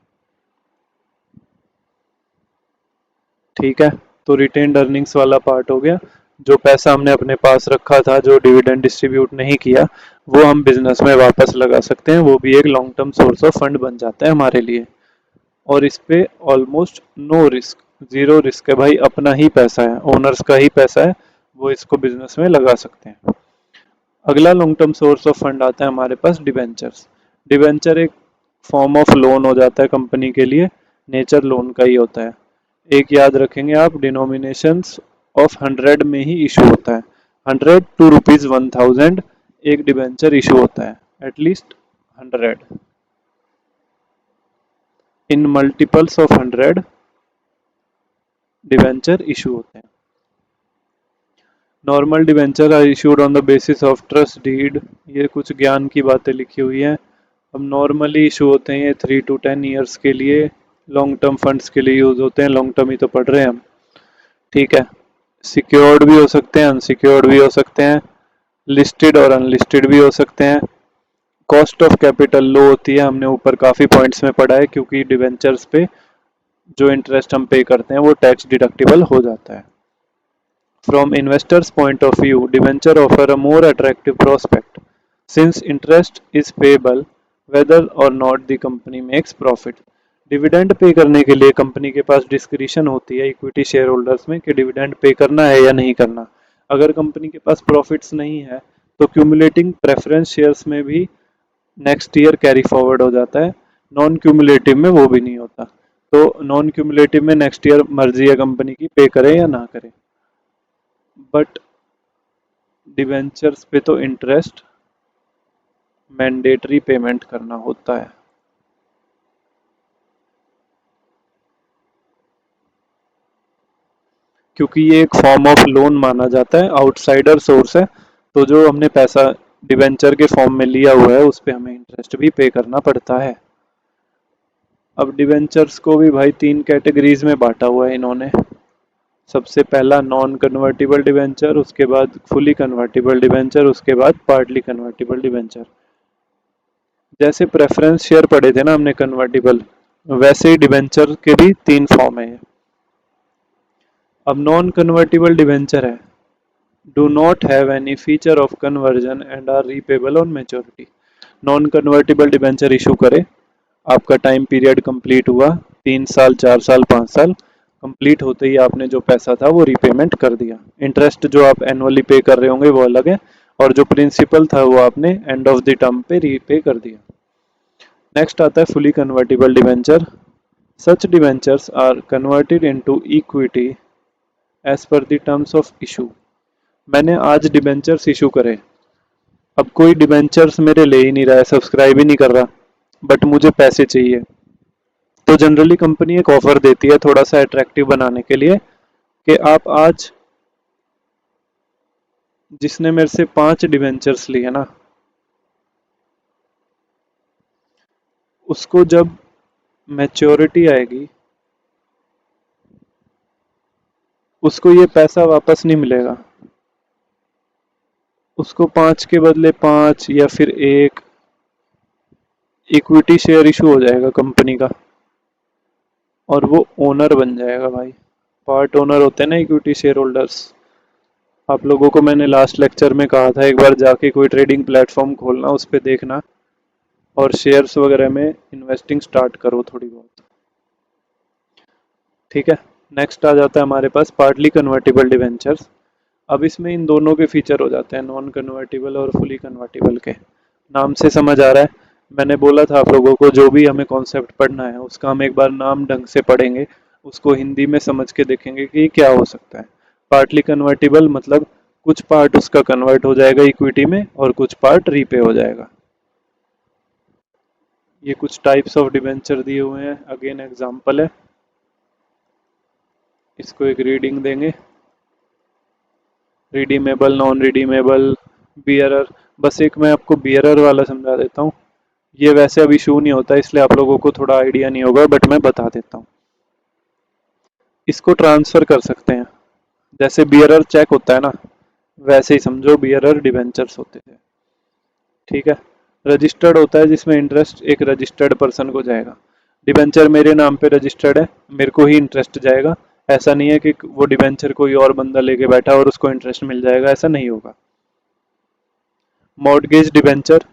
ठीक है। तो रिटेन्ड अर्निंग्स वाला पार्ट हो गया, जो पैसा हमने अपने पास रखा था, जो डिविडेंड डिस्ट्रीब्यूट नहीं किया, वो हम बिजनेस में वापस लगा सकते हैं, वो भी एक long term source of fund बन जाता है हमारे लिए। और इस पे almost no risk, zero risk है भाई, अपना ही पैसा है, ओनर्स का ही पैसा है, वो इसको बिजनेस में लगा सकते हैं। अगला long term source of fund आता है हमारे पास डिबेंचर्स। डिबेंचर एक फॉर्म ऑफ लोन हो जाता है कंपनी के लिए, नेचर लोन का ही होता है। एक याद रखेंगे आप, डिनोमिनेशंस ऑफ 100 में ही इशू होता है, 100 to रुपीज 1000 एक डिबेंचर इशू होता है, at least 100 in multiples of 100 debenture issue होते हैं। Normal debenture are issued on the basis of trust deed, ये कुछ ज्ञान की बातें लिखी हुई हैं। अब नॉर्मली इशू होते हैं ये 3 to 10 ईयर्स के लिए, लॉन्ग टर्म फंड्स के लिए यूज होते हैं, लॉन्ग टर्म ही तो पढ़ रहे हैं हम, ठीक है। सिक्योर्ड भी हो सकते हैं, अनसिक्योर्ड भी हो सकते हैं, लिस्टेड और अनलिस्टेड भी हो सकते हैं। कॉस्ट ऑफ कैपिटल लो होती है, हमने ऊपर काफ़ी पॉइंट्स में पढ़ा है, क्योंकि डिबेंचर्स पे जो इंटरेस्ट हम पे करते हैं वो टैक्स डिडक्टिबल हो जाता है। From investors' point of view, debenture offer a more attractive prospect since interest is payable whether or not the company makes profit. Dividend pay करने के लिए कंपनी के पास डिस्क्रिशन होती है इक्विटी शेयर होल्डर्स में कि डिविडेंड पे करना है या नहीं करना। अगर कंपनी के पास प्रॉफिट्स नहीं है तो क्यूमुलेटिंग प्रेफरेंस शेयर्स में भी नेक्स्ट ईयर कैरी फॉरवर्ड हो जाता है, नॉन क्यूमुलेटिव में वो भी नहीं होता। तो नॉन क्यूमुलेटिव में नेक्स्ट ईयर मर्जी है कंपनी की पे करे या ना करे, बट डिवेंचर्स पे तो इंटरेस्ट मैंडेटरी पेमेंट करना होता है। क्योंकि ये एक फॉर्म ऑफ लोन माना जाता है, आउटसाइडर सोर्स है, तो जो हमने पैसा डिवेंचर के फॉर्म में लिया हुआ है उस पे हमें इंटरेस्ट भी पे करना पड़ता है। अब डिवेंचर्स को भी भाई 3 कैटेगरीज में बांटा हुआ है इन्होंने। सबसे पहला नॉन कन्वर्टिबल डिवेंचर, उसके बाद फुली कन्वर्टिबल डिवेंचर, उसके बाद पार्टली कन्वर्टिबल डिवेंचर। जैसे प्रेफरेंस शेयर पढ़े थे ना हमने कन्वर्टिबल, वैसे ही डिवेंचर के भी 3 फॉर्म है। अब नॉन कन्वर्टिबल डिवेंचर है, do not have any feature of conversion and are repayable on maturity. Non convertible debenture issue करे, आपका टाइम पीरियड कंप्लीट हुआ, 3 साल 4 साल 5 साल, कंप्लीट होते ही आपने जो पैसा था वो रीपेमेंट कर दिया। इंटरेस्ट जो आप एनुअली पे कर रहे होंगे वो अलग है, और जो प्रिंसिपल था वो आपने एंड ऑफ द टर्म पे रीपे कर दिया। नेक्स्ट आता है fully convertible debenture. Such debentures are converted into equity as per the terms of issue. मैंने आज डिबेंचर्स इशू करे, अब कोई डिबेंचर्स मेरे ले ही नहीं रहा है, सब्सक्राइब ही नहीं कर रहा, बट मुझे पैसे चाहिए, तो जनरली कंपनी एक ऑफर देती है थोड़ा सा अट्रैक्टिव बनाने के लिए कि आप आज, जिसने मेरे से 5 डिबेंचर्स लिए ना, उसको जब मैच्योरिटी आएगी उसको ये पैसा वापस नहीं मिलेगा, उसको 5 के बदले 5 या फिर 1 इक्विटी शेयर इशू हो जाएगा कंपनी का, और वो ओनर बन जाएगा भाई। पार्ट ओनर होते हैं ना इक्विटी शेयर होल्डर्स। आप लोगों को मैंने लास्ट लेक्चर में कहा था एक बार जाके कोई ट्रेडिंग प्लेटफॉर्म खोलना, उस पर देखना और शेयर्स वगैरह में इन्वेस्टिंग स्टार्ट करो थोड़ी बहुत। ठीक है, नेक्स्ट आ जाता है हमारे पास पार्टली कन्वर्टिबल डिवेंचर्स। अब इसमें इन दोनों के फीचर हो जाते हैं, नॉन कन्वर्टिबल और फुली कन्वर्टिबल के। नाम से समझ आ रहा है, मैंने बोला था आप लोगों को जो भी हमें कॉन्सेप्ट पढ़ना है उसका हम एक बार नाम ढंग से पढ़ेंगे, उसको हिंदी में समझ के देखेंगे कि क्या हो सकता है। पार्टली कन्वर्टिबल मतलब कुछ पार्ट उसका कन्वर्ट हो जाएगा इक्विटी में और कुछ पार्ट रीपे हो जाएगा। ये कुछ टाइप्स ऑफ डिबेंचर दिए हुए हैं, अगेन एग्जांपल है, इसको एक रीडिंग देंगे। Redeemable, non redeemable, bearer. बस एक मैं आपको बियरर वाला समझा देता हूँ, ये वैसे अभी इशू नहीं होता इसलिए आप लोगों को थोड़ा आइडिया नहीं होगा, बट मैं बता देता हूँ। इसको ट्रांसफर कर सकते हैं, जैसे बियरर चेक होता है ना, वैसे ही समझो बियरर डिबेंचर्स होते थे। ठीक है, रजिस्टर्ड होता है जिसमें इंटरेस्ट एक रजिस्टर्ड पर्सन को जाएगा। डिबेंचर मेरे नाम पे रजिस्टर्ड है, मेरे को ही इंटरेस्ट जाएगा, ऐसा नहीं है कि वो डिबेंचर कोई और बंदा लेके बैठा और उसको इंटरेस्ट मिल जाएगा, ऐसा नहीं होगा। Mortgage debenture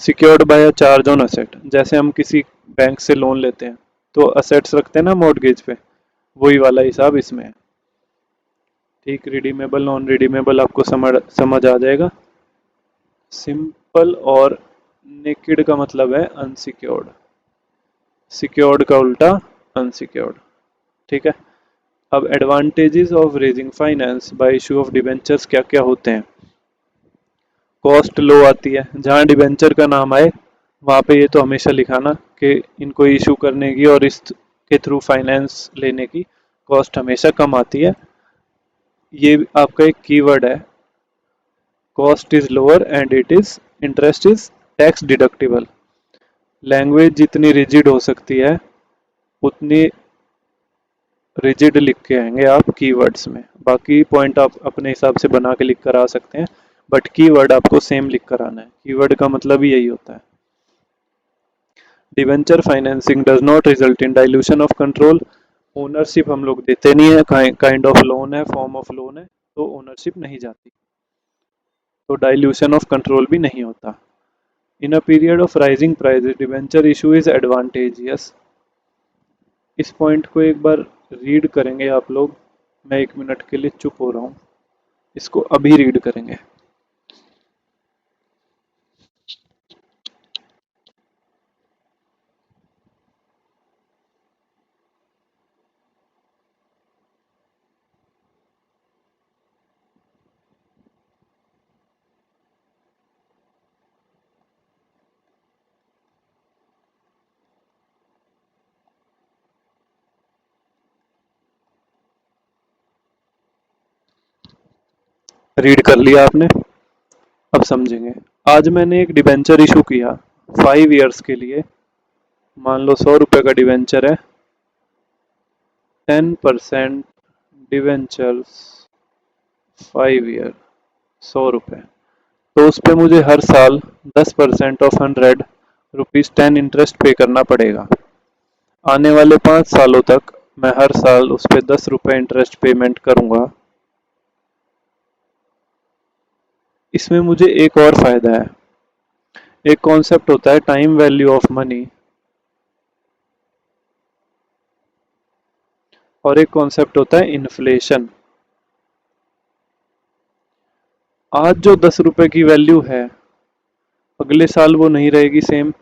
secured by a charge on asset, जैसे हम किसी बैंक से लोन लेते हैं तो असेट्स रखते हैं ना मॉर्टगेज पे, वही वाला हिसाब इसमें है। ठीक, रिडीमेबल नॉन रिडीमेबल आपको समझ आ जाएगा। सिंपल और नेकेड का मतलब है अनसिक्योर्ड, सिक्योर्ड का उल्टा अनसिक्योर्ड। ठीक है, अब advantages of raising finance by issue of debentures क्या क्या होते हैं। कॉस्ट लो आती है, जहाँ डिबेंचर का नाम आए वहाँ पे ये तो हमेशा लिखाना कि इनको इशू करने की और इसके थ्रू फाइनेंस लेने की कॉस्ट हमेशा कम आती है। ये आपका एक कीवर्ड है, cost is lower and it is interest is tax deductible. Language जितनी रिजिड हो सकती है उतनी रिजिड लिख के आएंगे आप कीवर्ड्स में, बाकी पॉइंट आप अपने हिसाब से बना के लिख कर आ सकते हैं, बट कीवर्ड आपको सेम लिख कर आना है, कीवर्ड का मतलब ही यही होता है। Debenture financing does not result in dilution of control, ownership हम लोग देते नहीं है, काइंड ऑफ लोन है, फॉर्म ऑफ लोन है, तो ओनरशिप नहीं जाती, तो डाइल्यूशन ऑफ कंट्रोल भी नहीं होता। In a period of rising prices debenture issue is advantageous. इस पॉइंट को एक बार रीड करेंगे आप लोग, मैं 1 मिनट के लिए चुप हो रहा हूँ, इसको अभी रीड करेंगे। रीड कर लिया आपने, अब समझेंगे। आज मैंने एक डिबेंचर इशू किया 5 इयर्स के लिए, मान लो 100 रुपये का डिबेंचर है, 10% डिबेंचर्स 5 ईयर, 100 रुपये, तो उस पर मुझे हर साल 10% ऑफ 100 रुपीज़ 10 इंटरेस्ट पे करना पड़ेगा। आने वाले 5 सालों तक मैं हर साल उस पर 10 रुपये इंटरेस्ट पेमेंट करूंगा। इसमें मुझे एक और फायदा है, एक कॉन्सेप्ट होता है टाइम वैल्यू ऑफ मनी और एक कॉन्सेप्ट होता है इन्फ्लेशन। आज जो 10 रुपए की वैल्यू है, अगले साल वो नहीं रहेगी सेम,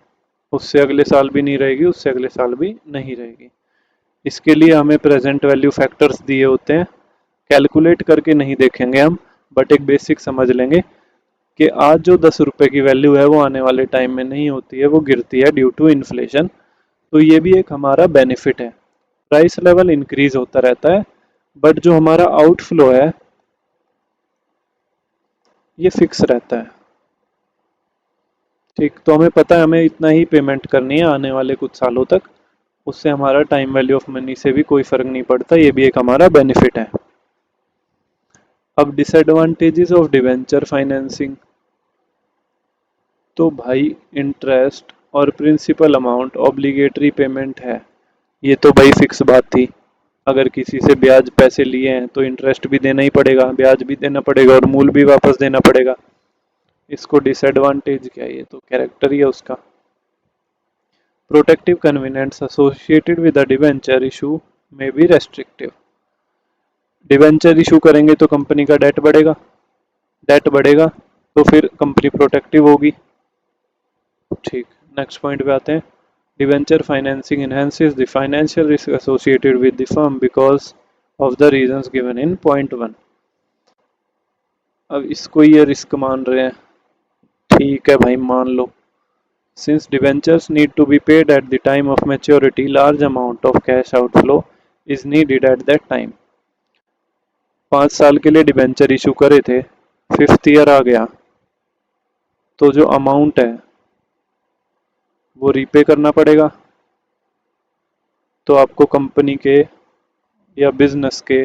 उससे अगले साल भी नहीं रहेगी, उससे अगले साल भी नहीं रहेगी। इसके लिए हमें प्रेजेंट वैल्यू फैक्टर्स दिए होते हैं, कैलकुलेट करके नहीं देखेंगे हम, बट एक बेसिक समझ लेंगे कि आज जो 10 रुपए की वैल्यू है वो आने वाले टाइम में नहीं होती है, वो गिरती है ड्यू टू इन्फ्लेशन। तो ये भी एक हमारा बेनिफिट है। प्राइस लेवल इंक्रीज होता रहता है, बट जो हमारा आउटफ्लो है ये फिक्स रहता है। ठीक, तो हमें पता है हमें इतना ही पेमेंट करनी है आने वाले कुछ सालों तक, उससे हमारा टाइम वैल्यू ऑफ मनी से भी कोई फर्क नहीं पड़ता, ये भी एक हमारा बेनिफिट है। अब डिसएडवांटेजेस ऑफ डिवेंचर फाइनेंसिंग, तो भाई इंटरेस्ट और प्रिंसिपल अमाउंट ऑब्लिगेटरी पेमेंट है, ये तो भाई फिक्स बात थी। अगर किसी से ब्याज पैसे लिए हैं तो इंटरेस्ट भी देना ही पड़ेगा, ब्याज भी देना पड़ेगा और मूल भी वापस देना पड़ेगा। इसको डिसएडवांटेज क्या है, ये तो कैरेक्टर ही है उसका। Protective convenience associated with the debenture issue में बी रेस्ट्रिक्टिव। डिवेंचर इशू करेंगे तो कंपनी का डेट बढ़ेगा, डेट बढ़ेगा तो फिर कंपनी प्रोटेक्टिव होगी। ठीक, नेक्स्ट पॉइंट पे आते हैं। Debenture financing enhances the financial risk associated with the firm because of the reasons given in point 1। अब इसको ये रिस्क मान रहे हैं, ठीक है भाई मान लो। Since debentures need to be paid at the time of maturity, large amount of cash outflow is needed at that time। 5 साल के लिए डिबेंचर इशू करे थे, 5th ईयर आ गया तो जो अमाउंट है वो रीपे करना पड़ेगा। तो आपको कंपनी के या बिजनेस के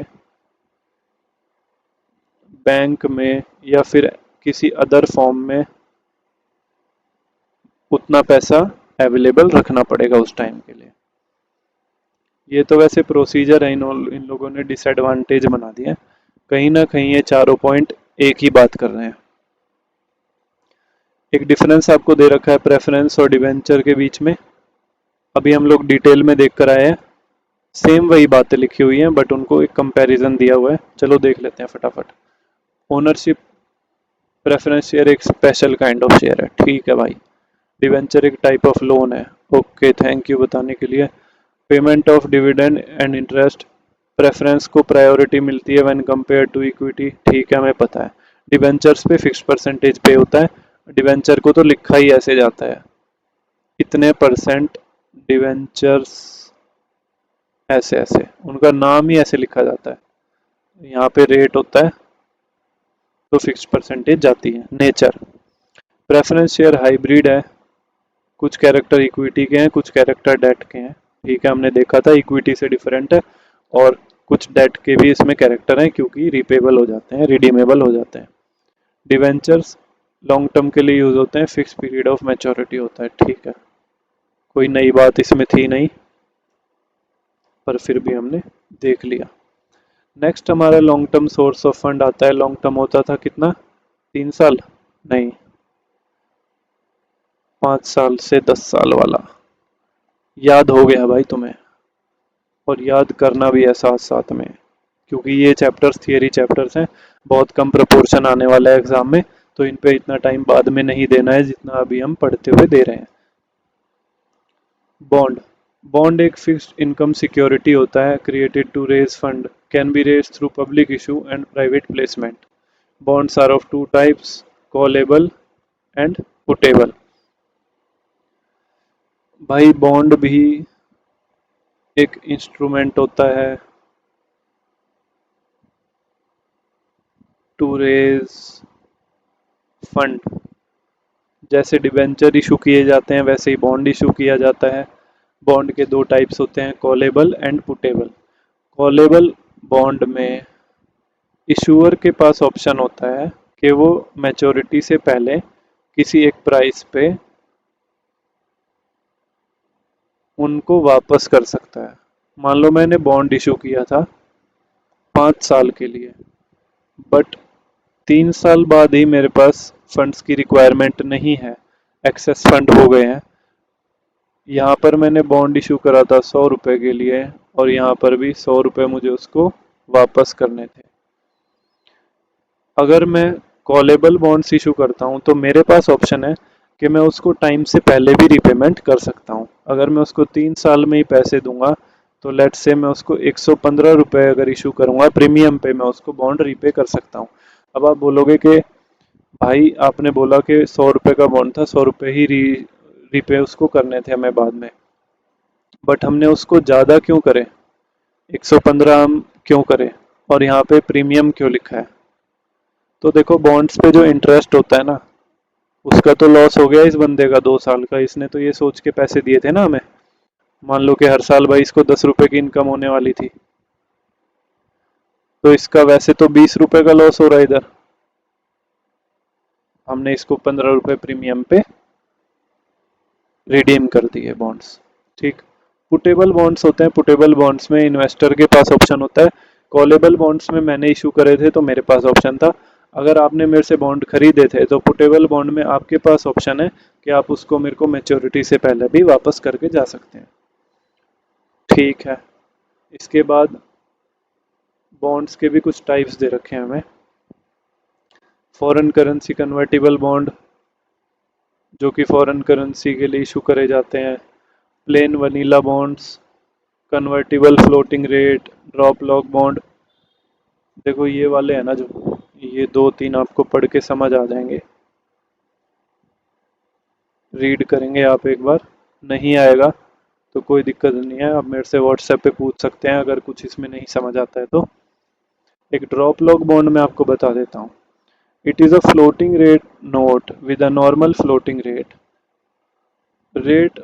बैंक में या फिर किसी अदर फॉर्म में उतना पैसा अवेलेबल रखना पड़ेगा उस टाइम के लिए। ये तो वैसे प्रोसीजर है, इन लोगों ने डिसएडवांटेज बना दिया। कहीं ना कहीं ये चारों पॉइंट एक ही बात कर रहे हैं। एक डिफरेंस आपको दे रखा है प्रेफरेंस और डिवेंचर के बीच में, अभी हम लोग डिटेल में देख कर आए हैं। सेम वही बातें लिखी हुई हैं बट उनको एक कंपैरिजन दिया हुआ है, चलो देख लेते हैं फटाफट। ओनरशिप, प्रेफरेंस शेयर एक स्पेशल काइंड ऑफ शेयर है, ठीक है भाई। डिवेंचर एक टाइप ऑफ लोन है, ओके थैंक यू बताने के लिए। Payment of dividend and interest, preference को प्रायोरिटी मिलती है व्हेन कंपेयर टू इक्विटी, ठीक है हमें पता है। डिवेंचर्स पे फिक्स परसेंटेज पे होता है, डिवेंचर को तो लिखा ही ऐसे जाता है, इतने परसेंट डिवेंचर्स, ऐसे ऐसे उनका नाम ही ऐसे लिखा जाता है। यहाँ पे रेट होता है तो फिक्स परसेंटेज जाती है। नेचर, प्रेफरेंस शेयर हाइब्रिड है, कुछ कैरेक्टर इक्विटी के हैं कुछ कैरेक्टर डेट के हैं, ठीक है हमने देखा था इक्विटी से डिफरेंट है, और कुछ डेट के भी इसमें कैरेक्टर हैं क्योंकि रिपेबल हो जाते हैं, रिडीमेबल हो जाते हैं। डिवेंचर्स लॉन्ग टर्म के लिए यूज होते हैं, फिक्स पीरियड ऑफ मैच्योरिटी होता है, ठीक है कोई नई बात इसमें थी नहीं पर फिर भी हमने देख लिया। नेक्स्ट हमारा long term source of fund आता है। लॉन्ग टर्म होता था कितना, 3 साल नहीं, 5 साल से 10 साल वाला। याद हो गया भाई तुम्हें, और याद करना भी है साथ साथ में, क्योंकि ये चैप्टर्स थियरी चैप्टर्स हैं, बहुत कम प्रोपोर्शन आने वाला है एग्जाम में, तो इन पे इतना टाइम बाद में नहीं देना है जितना अभी हम पढ़ते हुए दे रहे हैं। बॉन्ड, बॉन्ड एक फिक्स्ड इनकम सिक्योरिटी होता है, created to raise fund, can be raised through public issue and private placement. Bonds are of two types, callable and puttable. भाई बॉन्ड भी एक इंस्ट्रूमेंट होता है टू रेज फंड, जैसे debenture issue किए जाते हैं वैसे ही बॉन्ड इशू किया जाता है। बॉन्ड के 2 टाइप्स होते हैं, callable and puttable. Callable bond में इशूअर के पास ऑप्शन होता है कि वो मैच्योरिटी से पहले किसी एक प्राइस पे उनको वापस कर सकता है। मान लो मैंने बॉन्ड इशू किया था 5 साल के लिए, बट 3 साल बाद ही मेरे पास फंड्स की रिक्वायरमेंट नहीं है, एक्सेस फंड हो गए हैं। यहाँ पर मैंने बॉन्ड इशू करा था 100 रुपये के लिए, और यहाँ पर भी 100 रुपये मुझे उसको वापस करने थे। अगर मैं कॉलेबल बॉन्ड्स इशू करता हूँ तो मेरे पास ऑप्शन है कि मैं उसको टाइम से पहले भी रीपेमेंट कर सकता हूँ। अगर मैं उसको 3 साल में ही पैसे दूंगा तो लेट्स से मैं उसको 115 रुपये अगर इशू करूंगा प्रीमियम पे, मैं उसको बॉन्ड रीपे कर सकता हूँ। अब आप बोलोगे कि भाई आपने बोला कि 100 रुपये का बॉन्ड था, 100 रुपये ही रीपे उसको करने थे हमें बाद में, बट हमने उसको ज़्यादा क्यों करे, 115 हम क्यों करें, और यहाँ पे प्रीमियम क्यों लिखा है? तो देखो बॉन्ड्स पे जो इंटरेस्ट होता है ना, उसका तो लॉस हो गया इस बंदे का 2 साल का। इसने तो ये सोच के पैसे दिए थे ना हमें, मान लो कि हर साल भाई इसको 10 रुपए की इनकम होने वाली थी, तो इसका वैसे तो 20 रुपए का लॉस हो रहा है इधर। हमने इसको 15 रुपए प्रीमियम पे रिडीम कर दिए बॉन्ड्स। ठीक। पुटेबल बॉन्ड्स होते हैं, पुटेबल बॉन्ड्स में इन्वेस्टर के पास ऑप्शन होता है। कॉलेबल बॉन्ड्स में मैंने इशू करे थे तो मेरे पास ऑप्शन था। अगर आपने मेरे से बॉन्ड खरीदे थे तो पुटेबल बॉन्ड में आपके पास ऑप्शन है कि आप उसको मेरे को मैच्योरिटी से पहले भी वापस करके जा सकते हैं। ठीक है। इसके बाद बॉन्ड्स के भी कुछ टाइप्स दे रखे हैं हमें। फॉरेन करेंसी कन्वर्टिबल बॉन्ड, जो कि फॉरेन करेंसी के लिए इशू करे जाते हैं। Plane vanilla bonds, convertible floating rate, drop lock bond. देखो ये वाले हैं ना, जो ये 2-3 आपको पढ़ के समझ आ जाएंगे, रीड करेंगे आप एक बार, नहीं आएगा तो कोई दिक्कत नहीं है, आप मेरे से व्हाट्सएप पे पूछ सकते हैं अगर कुछ इसमें नहीं समझ आता है तो। एक ड्रॉप लॉक बॉन्ड मैं आपको बता देता हूँ। It is a floating rate note with a normal floating rate. Rate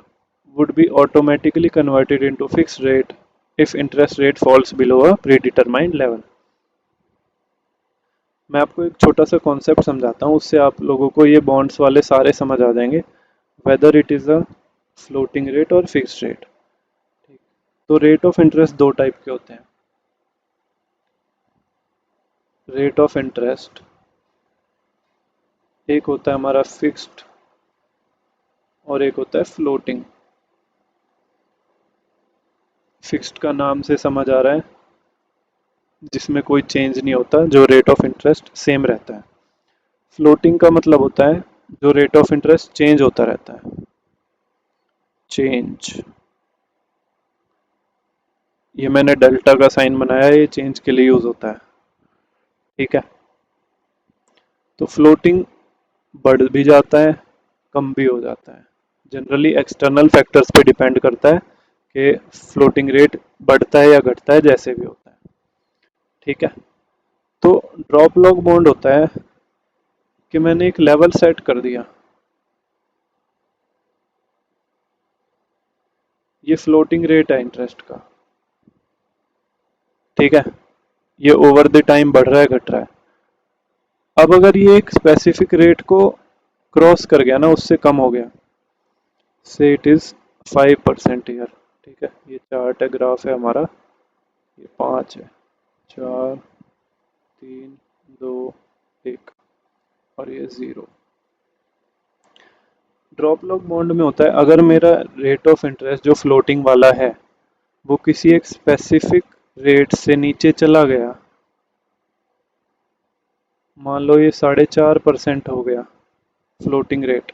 would be automatically converted into fixed rate if interest rate falls below a predetermined level। मैं आपको एक छोटा सा कॉन्सेप्ट समझाता हूँ, उससे आप लोगों को ये बॉन्ड्स वाले सारे समझ आ जाएंगे, whether it is a floating rate और फिक्स्ड रेट। तो रेट ऑफ इंटरेस्ट दो टाइप के होते हैं। रेट ऑफ इंटरेस्ट एक होता है हमारा फिक्स्ड और एक होता है फ्लोटिंग। फिक्स्ड का नाम से समझ आ रहा है, जिसमें कोई चेंज नहीं होता, जो रेट ऑफ इंटरेस्ट सेम रहता है। फ्लोटिंग का मतलब होता है जो रेट ऑफ इंटरेस्ट चेंज होता रहता है। चेंज, ये मैंने डेल्टा का साइन बनाया है, ये चेंज के लिए यूज होता है। ठीक है। तो फ्लोटिंग बढ़ भी जाता है, कम भी हो जाता है। जनरली एक्सटर्नल फैक्टर्स पे डिपेंड करता है कि फ्लोटिंग रेट बढ़ता है या घटता है, जैसे भी होता है। ठीक है। तो ड्रॉप लॉक बॉन्ड होता है कि मैंने एक लेवल सेट कर दिया, ये फ्लोटिंग रेट है इंटरेस्ट का। ठीक है। ये ओवर द टाइम बढ़ रहा है घट रहा है। अब अगर ये एक स्पेसिफिक रेट को क्रॉस कर गया ना, उससे कम हो गया, से इट इज 5% ईयर। ठीक है। ये चार्ट है, ग्राफ है हमारा, ये 5 है, 4, 3, 2, 1, और ये 0। ड्रॉप लॉक बॉन्ड में होता है अगर मेरा रेट ऑफ इंटरेस्ट जो फ्लोटिंग वाला है वो किसी एक स्पेसिफिक रेट से नीचे चला गया, मान लो ये 4.5% हो गया फ्लोटिंग रेट,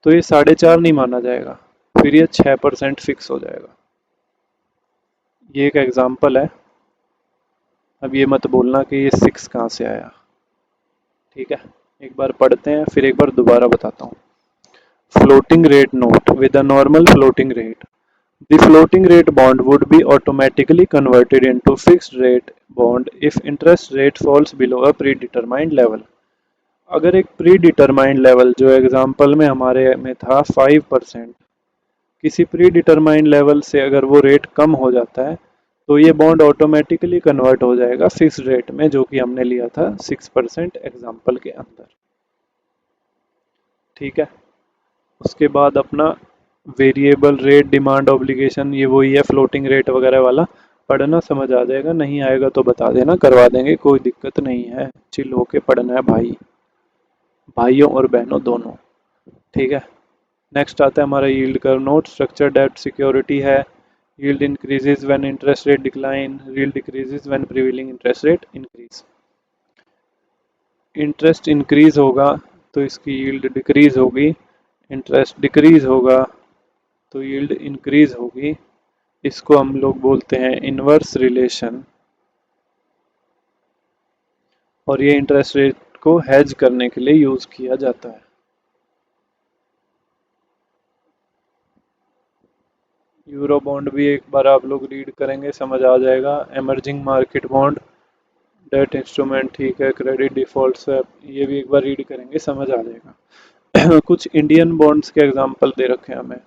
तो ये 4.5 नहीं माना जाएगा, फिर ये 6% फिक्स हो जाएगा। ये एक एग्जांपल है। अब ये मत बोलना कि ये 6 कहाँ से आया। ठीक है। एक बार पढ़ते हैं फिर एक बार दोबारा बताता हूँ। Floating rate note with a normal floating rate, the floating rate bond would be automatically converted into fixed rate bond if interest rate falls below a predetermined level। अगर एक प्री लेवल जो एग्जांपल में हमारे में था 5%, किसी pre level से अगर वो रेट कम हो जाता है तो ये बॉन्ड ऑटोमेटिकली कन्वर्ट हो जाएगा फिक्स रेट में, जो कि हमने लिया था 6% एग्जांपल के अंदर। ठीक है। उसके बाद अपना वेरिएबल रेट डिमांड ऑब्लिगेशन, ये वही है फ्लोटिंग रेट वगैरह वाला, पढ़ना समझ आ जाएगा, नहीं आएगा तो बता देना, करवा देंगे, कोई दिक्कत नहीं है, चिल होके पढ़ना है भाई, भाइयों और बहनों दोनों। ठीक है। नेक्स्ट आता है हमारा यील्ड कर्व नोट। स्ट्रक्चर डेब्ट सिक्योरिटी है। Yield increases when interest rate decline, yield decreases when prevailing interest rate increase. Interest increase होगा तो इसकी यील्ड डिक्रीज होगी, इंटरेस्ट डिक्रीज होगा तो यील्ड इंक्रीज होगी। इसको हम लोग बोलते हैं इनवर्स रिलेशन, और ये इंटरेस्ट रेट को हेज करने के लिए यूज किया जाता है। यूरो बॉन्ड भी एक बार आप लोग रीड करेंगे, समझ आ जाएगा। Emerging market bond, debt instrument, ठीक है। क्रेडिट डिफॉल्ट स्वैप, ये भी एक बार रीड करेंगे, समझ आ जाएगा। कुछ इंडियन बॉन्ड्स के एग्जांपल दे रखे हैं हमें।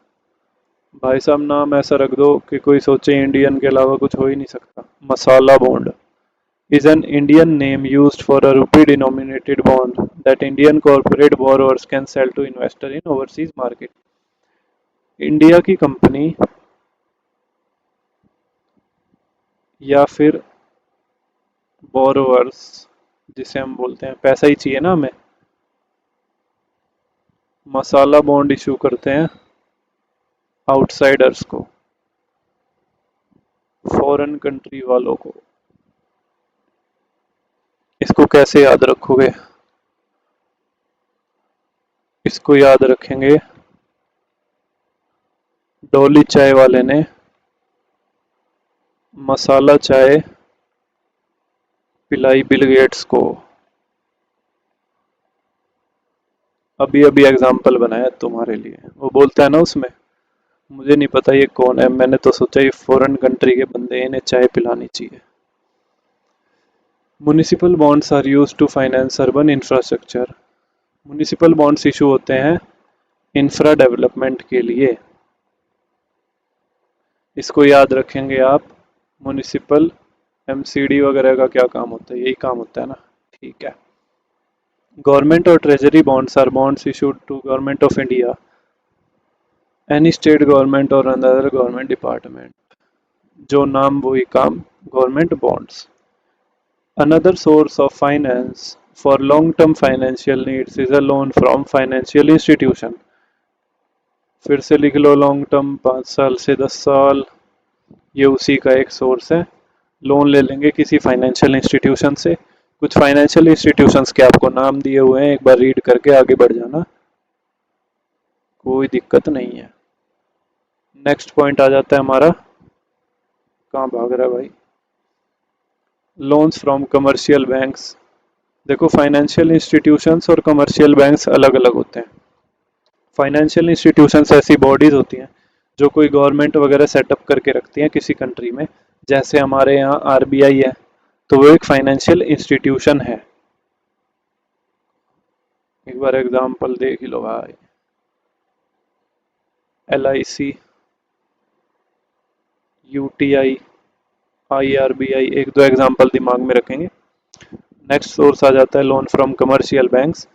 भाई साहब नाम ऐसा रख दो कि कोई सोचे इंडियन के अलावा कुछ हो ही नहीं सकता। मसाला bond is an Indian name used for a rupee denominated bond that Indian corporate borrowers can sell to investor in overseas market। India की कंपनी या फिर बोरोवर्स, जिसे हम बोलते हैं पैसा ही चाहिए ना हमें, मसाला बॉन्ड इशू करते हैं आउटसाइडर्स को, फॉरेन कंट्री वालों को। इसको कैसे याद रखोगे? इसको याद रखेंगे, डोली चाय वाले ने मसाला चाय पिलाई बिल गेट्स को। अभी अभी एग्जाम्पल बनाया तुम्हारे लिए। वो बोलता है ना उसमें, मुझे नहीं पता ये कौन है, मैंने तो सोचा ये फॉरेन कंट्री के बंदे, इन्हें चाय पिलानी चाहिए। Municipal bonds are used to finance urban infrastructure. Municipal bonds issue होते हैं इंफ्रा डेवलपमेंट के लिए। इसको याद रखेंगे आप। म्युनिसिपल एमसीडी वगैरह का क्या काम होता है? यही काम होता है ना, ठीक है। गवर्नमेंट और treasury bonds are bonds issued to government of India, any state government और अनदर गवर्नमेंट डिपार्टमेंट। जो नाम वही काम, government bonds. Another source of finance for long term financial needs is a loan from financial institution. फिर से लिख लो, long term 5 साल से 10 साल, ये उसी का एक सोर्स है। लोन ले लेंगे किसी फाइनेंशियल इंस्टीट्यूशन से। कुछ फाइनेंशियल इंस्टीट्यूशंस के आपको नाम दिए हुए हैं, एक बार रीड करके आगे बढ़ जाना, कोई दिक्कत नहीं है। नेक्स्ट पॉइंट आ जाता है हमारा, कहाँ भाग रहा है भाई, लोन्स फ्रॉम कमर्शियल बैंक्स। देखो फाइनेंशियल इंस्टीट्यूशंस और कमर्शियल बैंक्स अलग अलग होते हैं। फाइनेंशियल इंस्टीट्यूशंस ऐसी बॉडीज होती हैं जो कोई गवर्नमेंट वगैरह सेटअप करके रखती हैं किसी कंट्री में, जैसे हमारे यहाँ आरबीआई है, तो वो एक फाइनेंशियल इंस्टीट्यूशन है। एक बार एग्जांपल देख लो भाई, LIC, UTI, IRBI, एक दो एग्जांपल दिमाग में रखेंगे। नेक्स्ट सोर्स आ जाता है loan from commercial banks.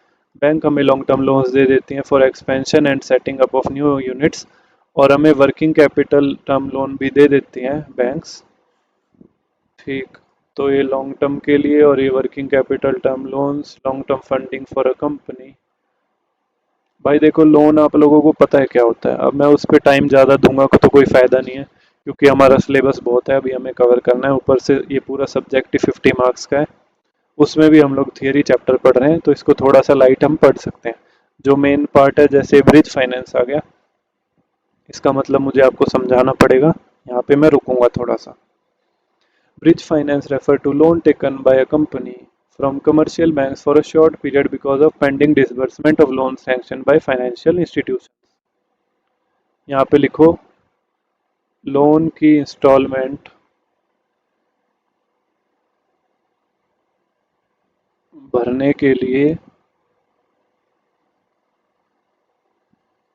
Bank हमें लॉन्ग टर्म लोन्स दे देती हैं for expansion and setting up of new units, और हमें वर्किंग कैपिटल टर्म लोन भी दे देती हैं बैंक्स, ठीक। तो ये लॉन्ग टर्म के लिए, और ये working capital term loans, long term funding for a company. भाई देखो लोन आप लोगों को पता है क्या होता है, अब मैं उस पर टाइम ज़्यादा दूंगा तो कोई फ़ायदा नहीं है, क्योंकि हमारा सिलेबस बहुत है अभी हमें कवर करना है। ऊपर से ये पूरा सब्जेक्ट ही 50 मार्क्स का है, उसमें भी हम लोग थियरी चैप्टर पढ़ रहे हैं, तो इसको थोड़ा सा लाइट हम पढ़ सकते हैं। जो मेन पार्ट है, जैसे ब्रिज फाइनेंस आ गया, इसका मतलब मुझे आपको समझाना पड़ेगा, यहाँ पे मैं रुकूंगा थोड़ा सा। Bridge finance refer to loan taken by a company from commercial banks for a short period because of pending disbursement of loans sanctioned by financial institutions। यहाँ पे लिखो, लोन की इंस्टॉलमेंट भरने के लिए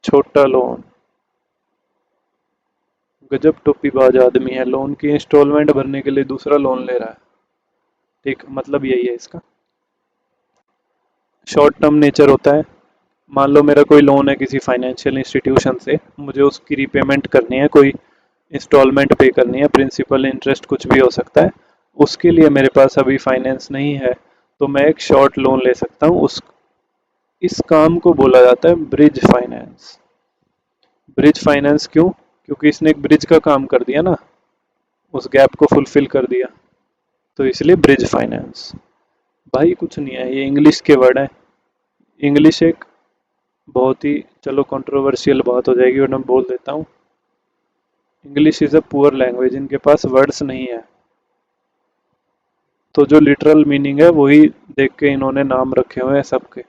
छोटा लोन, गजब टोपीबाज आदमी है, लोन की इंस्टॉलमेंट भरने के लिए दूसरा लोन ले रहा है, ठीक, मतलब यही है इसका। शॉर्ट टर्म नेचर होता है। मान लो मेरा कोई लोन है किसी फाइनेंशियल इंस्टीट्यूशन से, मुझे उसकी रीपेमेंट करनी है, कोई इंस्टॉलमेंट पे करनी है, प्रिंसिपल इंटरेस्ट कुछ भी हो सकता है, उसके लिए मेरे पास अभी फाइनेंस नहीं है, तो मैं एक शॉर्ट लोन ले सकता हूँ। उस इस काम को बोला जाता है ब्रिज फाइनेंस। ब्रिज फाइनेंस क्यों? क्योंकि इसने एक ब्रिज का काम कर दिया ना, उस गैप को फुलफिल कर दिया, तो इसलिए ब्रिज फाइनेंस। भाई कुछ नहीं है, ये इंग्लिश के वर्ड है। इंग्लिश एक बहुत ही, चलो कंट्रोवर्शियल बात हो जाएगी और मैं बोल देता हूँ, English is a poor language, इनके पास वर्ड्स नहीं है, तो जो लिटरल मीनिंग है वही देख के इन्होंने नाम रखे हुए हैं सबके।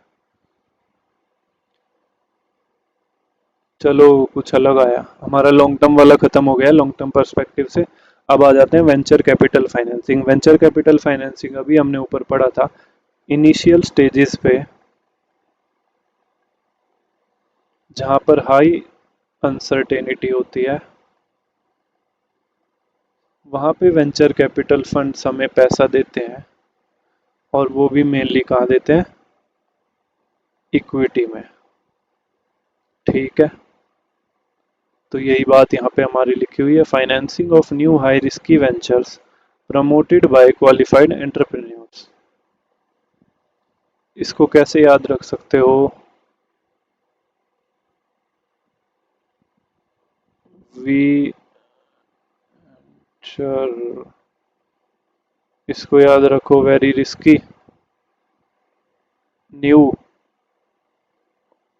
चलो कुछ अलग आया, हमारा लॉन्ग टर्म वाला खत्म हो गया लॉन्ग टर्म पर्सपेक्टिव से। अब आ जाते हैं venture capital financing. Venture capital financing अभी हमने ऊपर पढ़ा था, इनिशियल स्टेजेस पे जहां पर हाई अनसर्टेनिटी होती है, वहां पे वेंचर कैपिटल फंड्स हमें पैसा देते हैं, और वो भी मेनली कहाँ देते हैं? इक्विटी में। ठीक है, तो यही बात यहाँ पे हमारी लिखी हुई है, financing of new high risky ventures promoted by qualified entrepreneurs. इसको कैसे याद रख सकते हो? वी चर, इसको याद रखो, वेरी रिस्की, न्यू,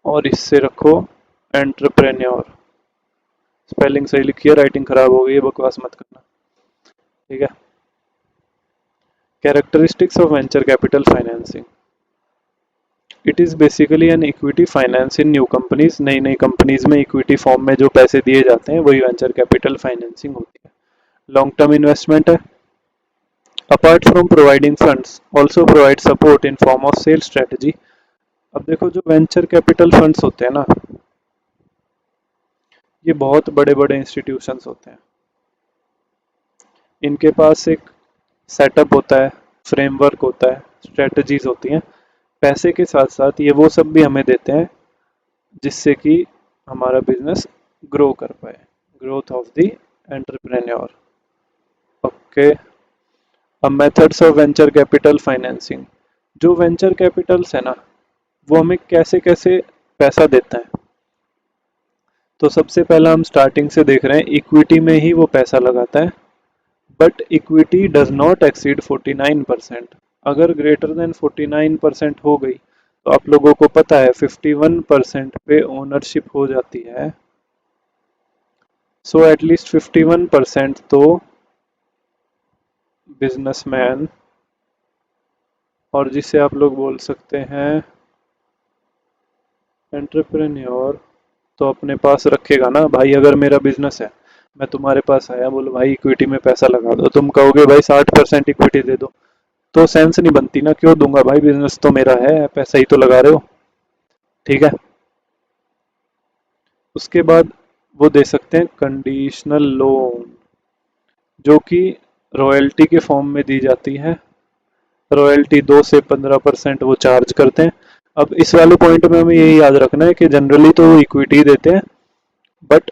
और इससे रखो एंटरप्रेन्योर। स्पेलिंग सही लिखी है, राइटिंग खराब हो गई है, बकवास मत करना, ठीक है। Characteristics of venture capital financing, it is basically an equity finance in new companies. नई नई कंपनीज में इक्विटी फॉर्म में जो पैसे दिए जाते हैं वही वेंचर कैपिटल फाइनेंसिंग होती है। लॉन्ग टर्म इन्वेस्टमेंट है। Apart from providing funds also provide support in form of sale strategy. अब देखो जो वेंचर कैपिटल फंड्स होते हैं ना, ये बहुत बड़े बड़े इंस्टीट्यूशंस होते हैं, इनके पास एक सेटअप होता है, फ्रेमवर्क होता है, स्ट्रेटजीज होती हैं। पैसे के साथ साथ ये वो सब भी हमें देते हैं जिससे कि हमारा बिजनेस ग्रो कर पाए, growth of the entrepreneur. Okay, अब methods of venture capital financing. जो वेंचर कैपिटल्स है ना, वो हमें कैसे कैसे पैसा देता है? तो सबसे पहला हम स्टार्टिंग से देख रहे हैं, इक्विटी में ही वो पैसा लगाता है, but equity does not exceed 49%। अगर ग्रेटर देन 49% हो गई, तो आप लोगों को पता है 51% पे ओनरशिप हो जाती है, सो एटलीस्ट 51% तो बिजनेसमैन, और जिसे आप लोग बोल सकते हैं एंटरप्रेन्योर, तो अपने पास रखेगा ना। भाई अगर मेरा बिजनेस है, मैं तुम्हारे पास आया, बोलो भाई इक्विटी में पैसा लगा दो, तुम कहोगे भाई 60% इक्विटी दे दो, तो सेंस नहीं बनती ना, क्यों दूंगा भाई, बिजनेस तो मेरा है, पैसा ही तो लगा रहे हो, ठीक है। उसके बाद वो दे सकते हैं कंडीशनल लोन, जो कि रॉयल्टी के फॉर्म में दी जाती है। रॉयल्टी 2 से 15% वो चार्ज करते हैं। अब इस वाले पॉइंट में हमें यही याद रखना है कि जनरली तो वो इक्विटी देते हैं, बट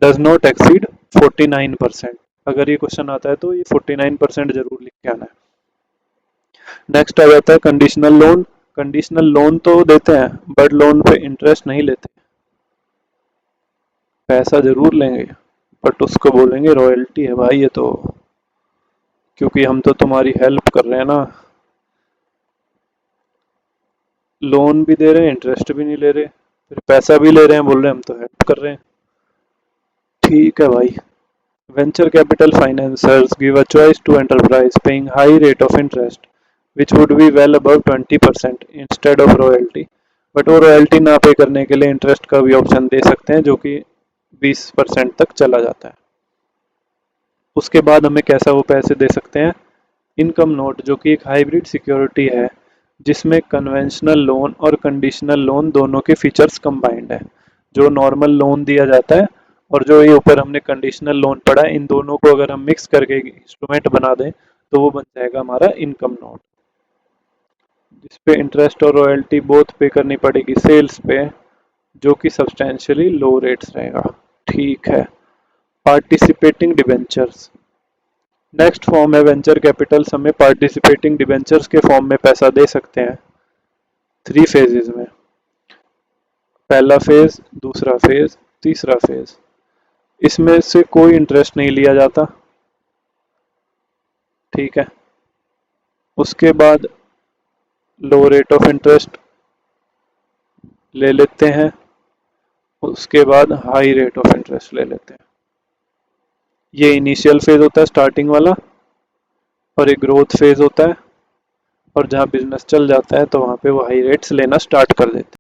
डज नॉट एक्सीड 49%। अगर ये क्वेश्चन आता है तो ये 49% जरूर लिख के आना है। नेक्स्ट आ जाता है कंडीशनल लोन। कंडीशनल लोन तो देते हैं, बट लोन पे इंटरेस्ट नहीं लेते, पैसा जरूर लेंगे, बट उसको बोलेंगे रॉयल्टी है भाई ये तो, क्योंकि हम तो तुम्हारी हेल्प कर रहे हैं ना, लोन भी दे रहे हैं, इंटरेस्ट भी नहीं ले रहे, फिर पैसा भी ले रहे हैं, बोल रहे हैं हम तो हेल्प कर रहे हैं, ठीक है भाई। Venture capital financers give a choice to enterprise paying high rate of interest which would be well above 20% instead of royalty. But वो रॉयल्टी ना पे करने के लिए इंटरेस्ट का भी ऑप्शन दे सकते हैं, जो कि 20% तक चला जाता है। उसके बाद हमें कैसा वो पैसे दे सकते हैं? इनकम नोट, जो कि एक हाइब्रिड सिक्योरिटी है, जिसमें कन्वेंशनल लोन और कंडीशनल लोन दोनों के फीचर्स कंबाइंड है। जो नॉर्मल लोन दिया जाता है और जो ये ऊपर हमने कंडीशनल लोन पढ़ा है, इन दोनों को अगर हम मिक्स करके इंस्ट्रूमेंट बना दें तो वो बन जाएगा हमारा इनकम नोट, जिसपे इंटरेस्ट और रॉयल्टी बोथ पे करनी पड़ेगी सेल्स पे, जो कि सब्सटेंशियली लो रेट्स रहेगा, ठीक है। पार्टिसिपेटिंग डिबेंचर्स नेक्स्ट फॉर्म है वेंचर कैपिटल्स हमें पार्टिसिपेटिंग डिबेंचर्स के फॉर्म में पैसा दे सकते हैं 3 फेजेस में। पहला फेज, दूसरा फेज, तीसरा फेज, इसमें से कोई इंटरेस्ट नहीं लिया जाता, ठीक है। उसके बाद लो रेट ऑफ इंटरेस्ट ले लेते हैं, उसके बाद हाई रेट ऑफ इंटरेस्ट ले लेते हैं। ये इनिशियल फेज होता है स्टार्टिंग वाला, और एक ग्रोथ फेज होता है, और जहाँ बिजनेस चल जाता है तो वहाँ पे वो हाई रेट्स लेना स्टार्ट कर देते हैं।